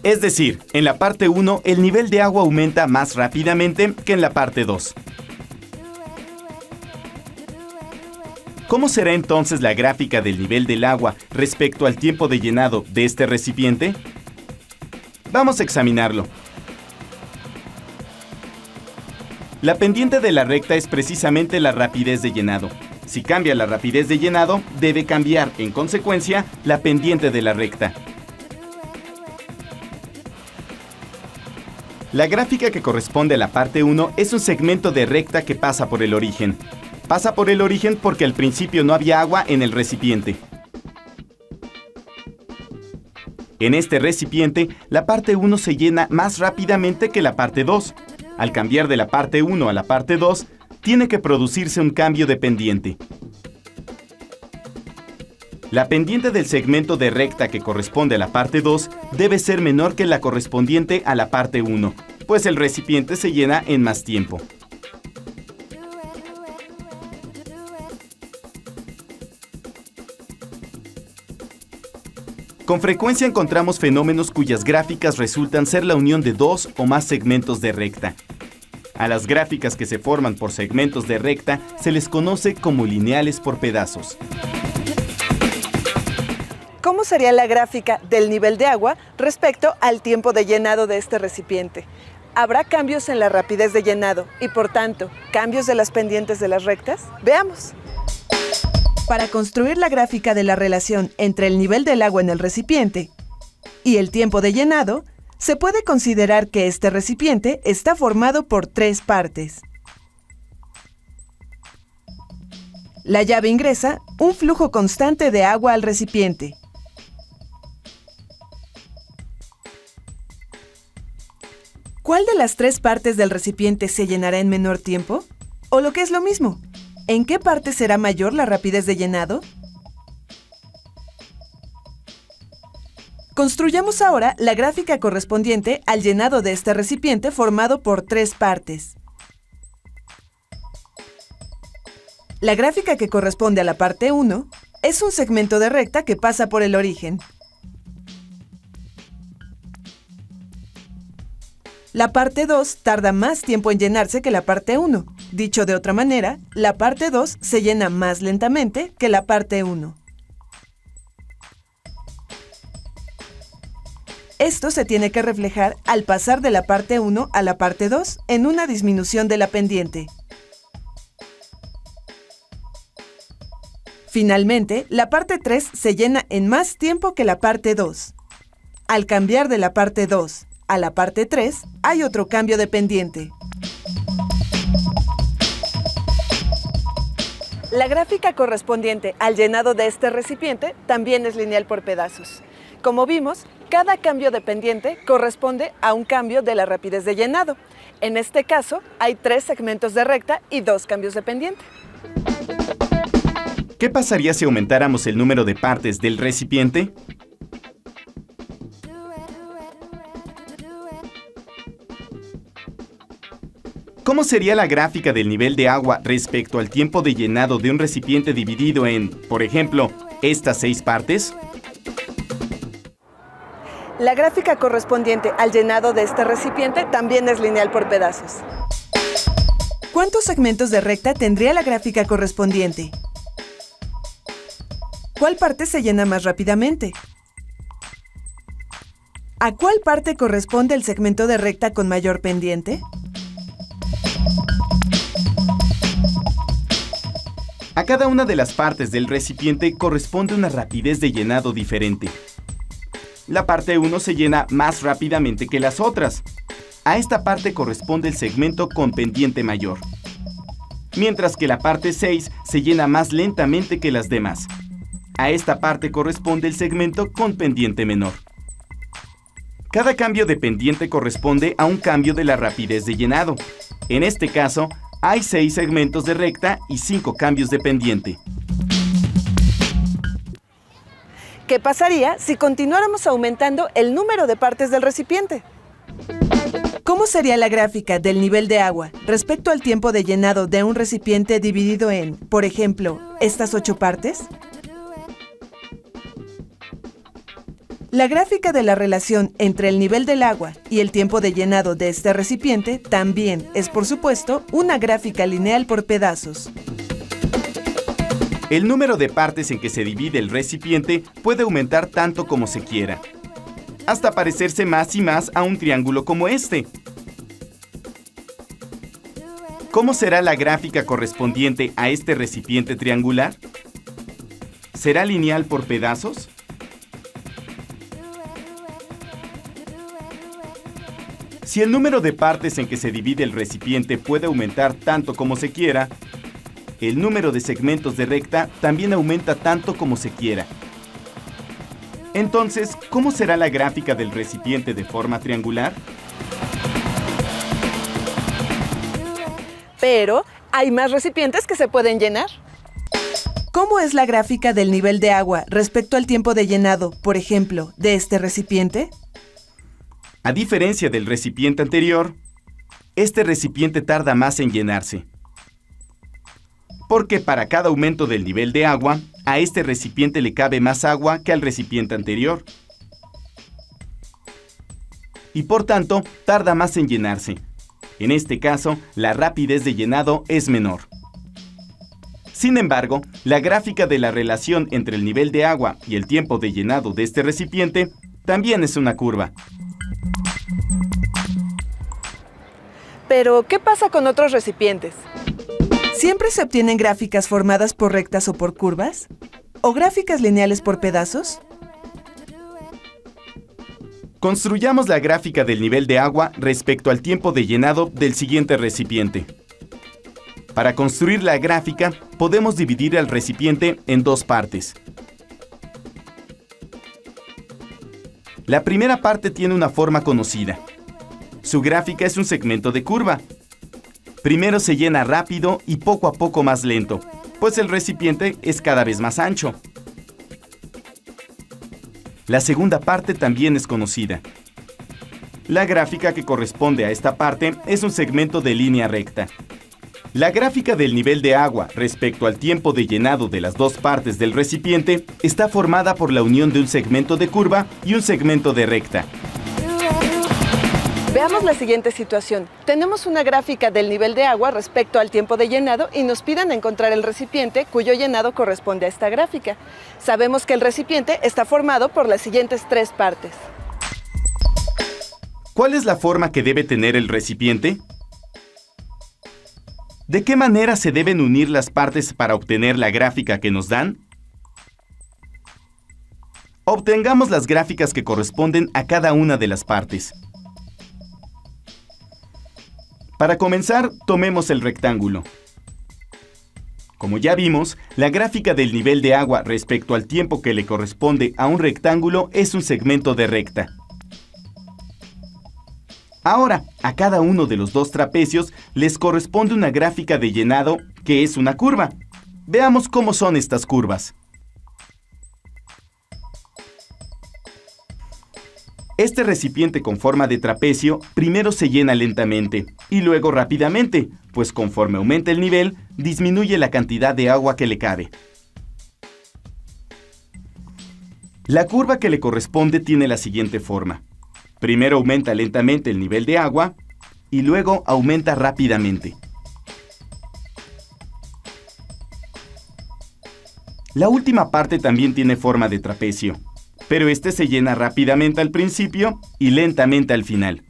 Es decir, en la parte 1 el nivel de agua aumenta más rápidamente que en la parte 2. ¿Cómo será entonces la gráfica del nivel del agua respecto al tiempo de llenado de este recipiente? Vamos a examinarlo. La pendiente de la recta es precisamente la rapidez de llenado. Si cambia la rapidez de llenado, debe cambiar, en consecuencia, la pendiente de la recta. La gráfica que corresponde a la parte 1 es un segmento de recta que pasa por el origen. Pasa por el origen porque al principio no había agua en el recipiente. En este recipiente, la parte 1 se llena más rápidamente que la parte 2. Al cambiar de la parte 1 a la parte 2, tiene que producirse un cambio de pendiente. La pendiente del segmento de recta que corresponde a la parte 2 debe ser menor que la correspondiente a la parte 1, pues el recipiente se llena en más tiempo. Con frecuencia encontramos fenómenos cuyas gráficas resultan ser la unión de dos o más segmentos de recta. A las gráficas que se forman por segmentos de recta se les conoce como lineales por pedazos. ¿Cómo sería la gráfica del nivel de agua respecto al tiempo de llenado de este recipiente? ¿Habrá cambios en la rapidez de llenado y, por tanto, cambios de las pendientes de las rectas? Veamos. Para construir la gráfica de la relación entre el nivel del agua en el recipiente y el tiempo de llenado, se puede considerar que este recipiente está formado por 3 partes. La llave ingresa un flujo constante de agua al recipiente. ¿Cuál de las 3 partes del recipiente se llenará en menor tiempo? O lo que es lo mismo, ¿en qué parte será mayor la rapidez de llenado? Construyamos ahora la gráfica correspondiente al llenado de este recipiente formado por 3 partes. La gráfica que corresponde a la parte 1 es un segmento de recta que pasa por el origen. La parte 2 tarda más tiempo en llenarse que la parte 1. Dicho de otra manera, la parte 2 se llena más lentamente que la parte 1. Esto se tiene que reflejar al pasar de la parte 1 a la parte 2 en una disminución de la pendiente. Finalmente, la parte 3 se llena en más tiempo que la parte 2. Al cambiar de la parte 2 a la parte 3, hay otro cambio de pendiente. La gráfica correspondiente al llenado de este recipiente también es lineal por pedazos. Como vimos, cada cambio de pendiente corresponde a un cambio de la rapidez de llenado. En este caso, hay 3 segmentos de recta y 2 cambios de pendiente. ¿Qué pasaría si aumentáramos el número de partes del recipiente? ¿Cómo sería la gráfica del nivel de agua respecto al tiempo de llenado de un recipiente dividido en, por ejemplo, estas 6 partes? La gráfica correspondiente al llenado de este recipiente también es lineal por pedazos. ¿Cuántos segmentos de recta tendría la gráfica correspondiente? ¿Cuál parte se llena más rápidamente? ¿A cuál parte corresponde el segmento de recta con mayor pendiente? A cada una de las partes del recipiente corresponde una rapidez de llenado diferente. La parte 1 se llena más rápidamente que las otras. A esta parte corresponde el segmento con pendiente mayor. Mientras que la parte 6 se llena más lentamente que las demás. A esta parte corresponde el segmento con pendiente menor. Cada cambio de pendiente corresponde a un cambio de la rapidez de llenado. En este caso, hay 6 segmentos de recta y 5 cambios de pendiente. ¿Qué pasaría si continuáramos aumentando el número de partes del recipiente? ¿Cómo sería la gráfica del nivel de agua respecto al tiempo de llenado de un recipiente dividido en, por ejemplo, estas 8 partes? La gráfica de la relación entre el nivel del agua y el tiempo de llenado de este recipiente también es, por supuesto, una gráfica lineal por pedazos. El número de partes en que se divide el recipiente puede aumentar tanto como se quiera, hasta parecerse más y más a un triángulo como este. ¿Cómo será la gráfica correspondiente a este recipiente triangular? ¿Será lineal por pedazos? Si el número de partes en que se divide el recipiente puede aumentar tanto como se quiera, el número de segmentos de recta también aumenta tanto como se quiera. Entonces, ¿cómo será la gráfica del recipiente de forma triangular? Pero hay más recipientes que se pueden llenar. ¿Cómo es la gráfica del nivel de agua respecto al tiempo de llenado, por ejemplo, de este recipiente? A diferencia del recipiente anterior, este recipiente tarda más en llenarse. Porque para cada aumento del nivel de agua, a este recipiente le cabe más agua que al recipiente anterior. Y por tanto, tarda más en llenarse. En este caso, la rapidez de llenado es menor. Sin embargo, la gráfica de la relación entre el nivel de agua y el tiempo de llenado de este recipiente también es una curva. Pero, ¿qué pasa con otros recipientes? ¿Siempre se obtienen gráficas formadas por rectas o por curvas? ¿O gráficas lineales por pedazos? Construyamos la gráfica del nivel de agua respecto al tiempo de llenado del siguiente recipiente. Para construir la gráfica, podemos dividir el recipiente en dos partes. La primera parte tiene una forma conocida. Su gráfica es un segmento de curva. Primero se llena rápido y poco a poco más lento, pues el recipiente es cada vez más ancho. La segunda parte también es conocida. La gráfica que corresponde a esta parte es un segmento de línea recta. La gráfica del nivel de agua respecto al tiempo de llenado de las dos partes del recipiente está formada por la unión de un segmento de curva y un segmento de recta. Veamos la siguiente situación. Tenemos una gráfica del nivel de agua respecto al tiempo de llenado y nos piden encontrar el recipiente cuyo llenado corresponde a esta gráfica. Sabemos que el recipiente está formado por las siguientes tres partes. ¿Cuál es la forma que debe tener el recipiente? ¿De qué manera se deben unir las partes para obtener la gráfica que nos dan? Obtengamos las gráficas que corresponden a cada una de las partes. Para comenzar, tomemos el rectángulo. Como ya vimos, la gráfica del nivel de agua respecto al tiempo que le corresponde a un rectángulo es un segmento de recta. Ahora, a cada uno de los dos trapecios les corresponde una gráfica de llenado que es una curva. Veamos cómo son estas curvas. Este recipiente con forma de trapecio primero se llena lentamente y luego rápidamente, pues conforme aumenta el nivel, disminuye la cantidad de agua que le cabe. La curva que le corresponde tiene la siguiente forma. Primero aumenta lentamente el nivel de agua y luego aumenta rápidamente. La última parte también tiene forma de trapecio, pero este se llena rápidamente al principio y lentamente al final.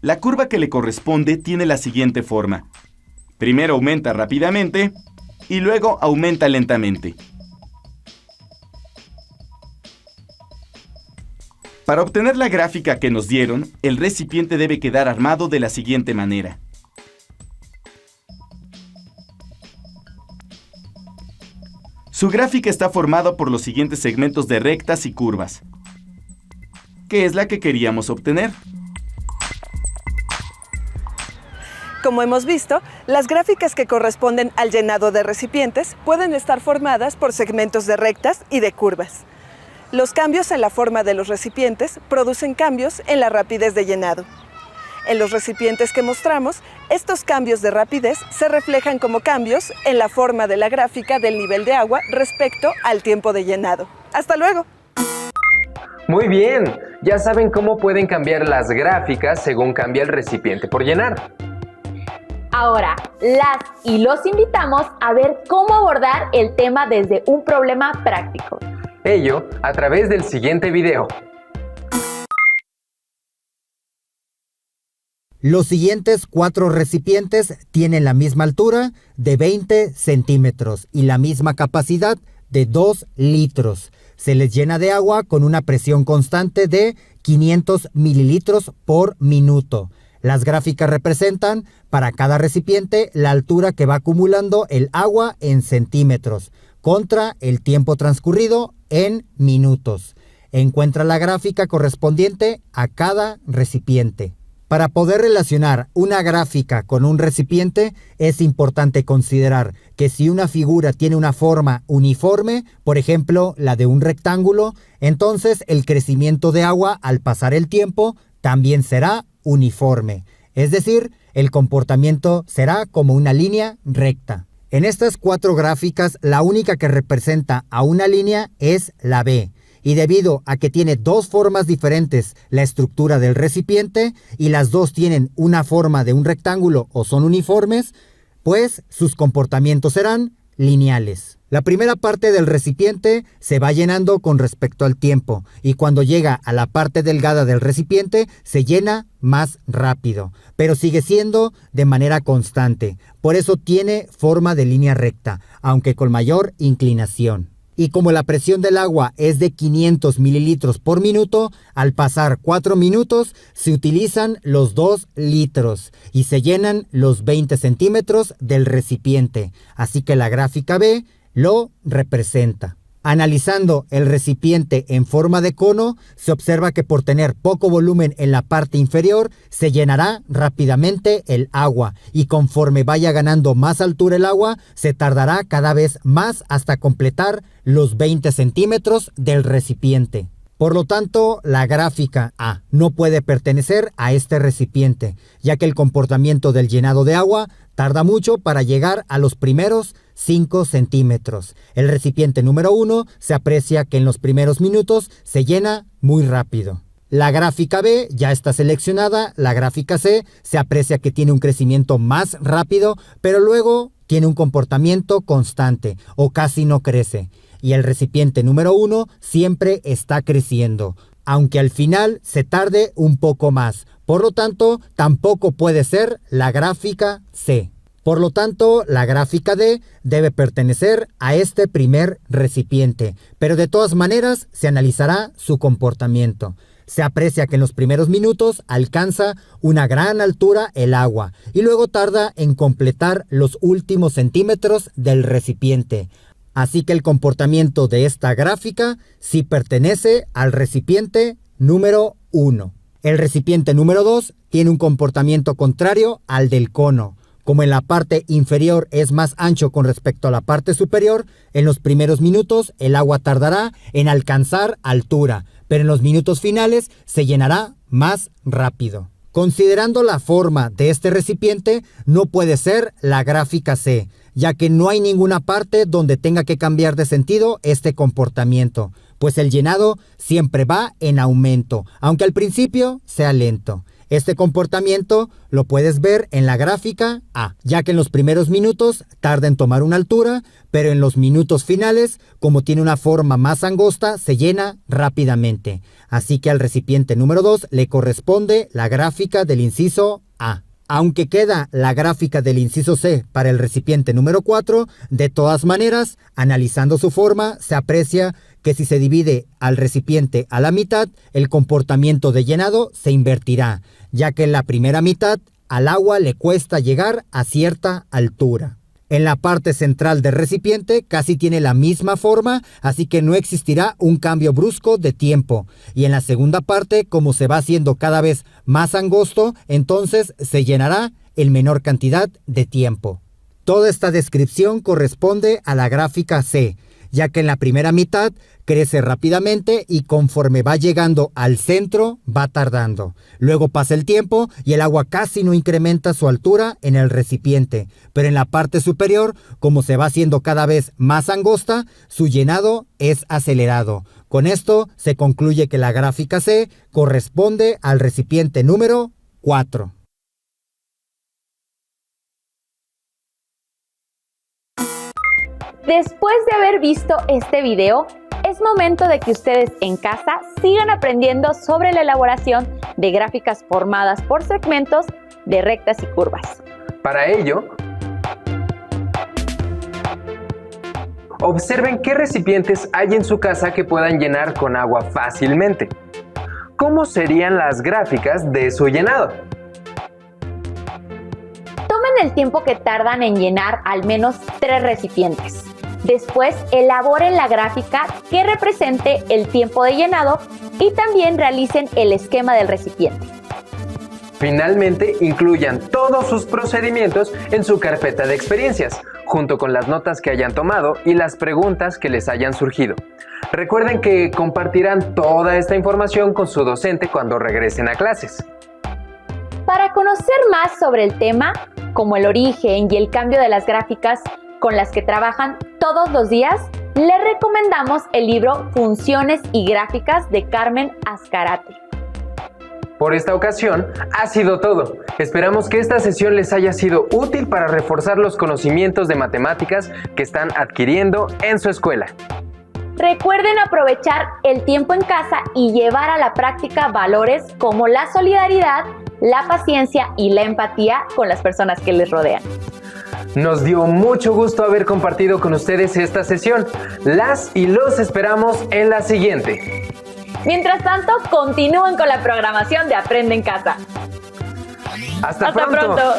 La curva que le corresponde tiene la siguiente forma. Primero aumenta rápidamente y luego aumenta lentamente. Para obtener la gráfica que nos dieron, el recipiente debe quedar armado de la siguiente manera. Su gráfica está formada por los siguientes segmentos de rectas y curvas, que es la que queríamos obtener. Como hemos visto, las gráficas que corresponden al llenado de recipientes pueden estar formadas por segmentos de rectas y de curvas. Los cambios en la forma de los recipientes producen cambios en la rapidez de llenado. En los recipientes que mostramos, estos cambios de rapidez se reflejan como cambios en la forma de la gráfica del nivel de agua respecto al tiempo de llenado. ¡Hasta luego! Muy bien, ya saben cómo pueden cambiar las gráficas según cambia el recipiente por llenar. Ahora, las y los invitamos a ver cómo abordar el tema desde un problema práctico. Ello a través del siguiente video. Los siguientes 4 recipientes tienen la misma altura de 20 centímetros y la misma capacidad de 2 litros. Se les llena de agua con una presión constante de 500 mililitros por minuto. Las gráficas representan para cada recipiente la altura que va acumulando el agua en centímetros contra el tiempo transcurrido en minutos. Encuentra la gráfica correspondiente a cada recipiente. Para poder relacionar una gráfica con un recipiente, es importante considerar que si una figura tiene una forma uniforme, por ejemplo, la de un rectángulo, entonces el crecimiento de agua al pasar el tiempo también será uniforme. Es decir, el comportamiento será como una línea recta. En estas 4 gráficas, la única que representa a una línea es la B. Y debido a que tiene 2 formas diferentes la estructura del recipiente y las 2 tienen una forma de un rectángulo o son uniformes, pues sus comportamientos serán lineales. La primera parte del recipiente se va llenando con respecto al tiempo y cuando llega a la parte delgada del recipiente se llena más rápido, pero sigue siendo de manera constante. Por eso tiene forma de línea recta, aunque con mayor inclinación. Y como la presión del agua es de 500 mililitros por minuto, al pasar 4 minutos se utilizan los 2 litros y se llenan los 20 centímetros del recipiente. Así que la gráfica B lo representa. Analizando el recipiente en forma de cono, se observa que por tener poco volumen en la parte inferior, se llenará rápidamente el agua y conforme vaya ganando más altura el agua, se tardará cada vez más hasta completar los 20 centímetros del recipiente. Por lo tanto, la gráfica A no puede pertenecer a este recipiente, ya que el comportamiento del llenado de agua tarda mucho para llegar a los primeros 5 centímetros. El recipiente número 1 se aprecia que en los primeros minutos se llena muy rápido. La gráfica B ya está seleccionada, la gráfica C se aprecia que tiene un crecimiento más rápido, pero luego tiene un comportamiento constante o casi no crece. Y el recipiente número 1 siempre está creciendo, aunque al final se tarde un poco más. Por lo tanto, tampoco puede ser la gráfica C. Por lo tanto, la gráfica D debe pertenecer a este primer recipiente, pero de todas maneras se analizará su comportamiento. Se aprecia que en los primeros minutos alcanza una gran altura el agua y luego tarda en completar los últimos centímetros del recipiente. Así que el comportamiento de esta gráfica sí pertenece al recipiente número 1. El recipiente número 2 tiene un comportamiento contrario al del cono. Como en la parte inferior es más ancho con respecto a la parte superior, en los primeros minutos el agua tardará en alcanzar altura, pero en los minutos finales se llenará más rápido. Considerando la forma de este recipiente, no puede ser la gráfica C, ya que no hay ninguna parte donde tenga que cambiar de sentido este comportamiento, pues el llenado siempre va en aumento, aunque al principio sea lento. Este comportamiento lo puedes ver en la gráfica A, ya que en los primeros minutos tarda en tomar una altura, pero en los minutos finales, como tiene una forma más angosta, se llena rápidamente. Así que al recipiente número 2 le corresponde la gráfica del inciso A. Aunque queda la gráfica del inciso C para el recipiente número 4, de todas maneras, analizando su forma, se aprecia que si se divide al recipiente a la mitad, el comportamiento de llenado se invertirá, ya que en la primera mitad al agua le cuesta llegar a cierta altura. En la parte central del recipiente casi tiene la misma forma, así que no existirá un cambio brusco de tiempo. Y en la segunda parte, como se va haciendo cada vez más angosto, entonces se llenará en menor cantidad de tiempo. Toda esta descripción corresponde a la gráfica C, ya que en la primera mitad crece rápidamente y conforme va llegando al centro va tardando. Luego pasa el tiempo y el agua casi no incrementa su altura en el recipiente, pero en la parte superior, como se va haciendo cada vez más angosta, su llenado es acelerado. Con esto se concluye que la gráfica C corresponde al recipiente número 4. Después de haber visto este video, es momento de que ustedes en casa sigan aprendiendo sobre la elaboración de gráficas formadas por segmentos de rectas y curvas. Para ello, observen qué recipientes hay en su casa que puedan llenar con agua fácilmente. ¿Cómo serían las gráficas de su llenado? Tomen el tiempo que tardan en llenar al menos 3 recipientes. Después, elaboren la gráfica que represente el tiempo de llenado y también realicen el esquema del recipiente. Finalmente, incluyan todos sus procedimientos en su carpeta de experiencias, junto con las notas que hayan tomado y las preguntas que les hayan surgido. Recuerden que compartirán toda esta información con su docente cuando regresen a clases. Para conocer más sobre el tema, como el origen y el cambio de las gráficas con las que trabajan todos los días, les recomendamos el libro Funciones y Gráficas de Carmen Azcárate. Por esta ocasión ha sido todo. Esperamos que esta sesión les haya sido útil para reforzar los conocimientos de matemáticas que están adquiriendo en su escuela. Recuerden aprovechar el tiempo en casa y llevar a la práctica valores como la solidaridad, la paciencia y la empatía con las personas que les rodean. Nos dio mucho gusto haber compartido con ustedes esta sesión. Las y los esperamos en la siguiente. Mientras tanto, continúen con la programación de Aprende en Casa. ¡Hasta pronto.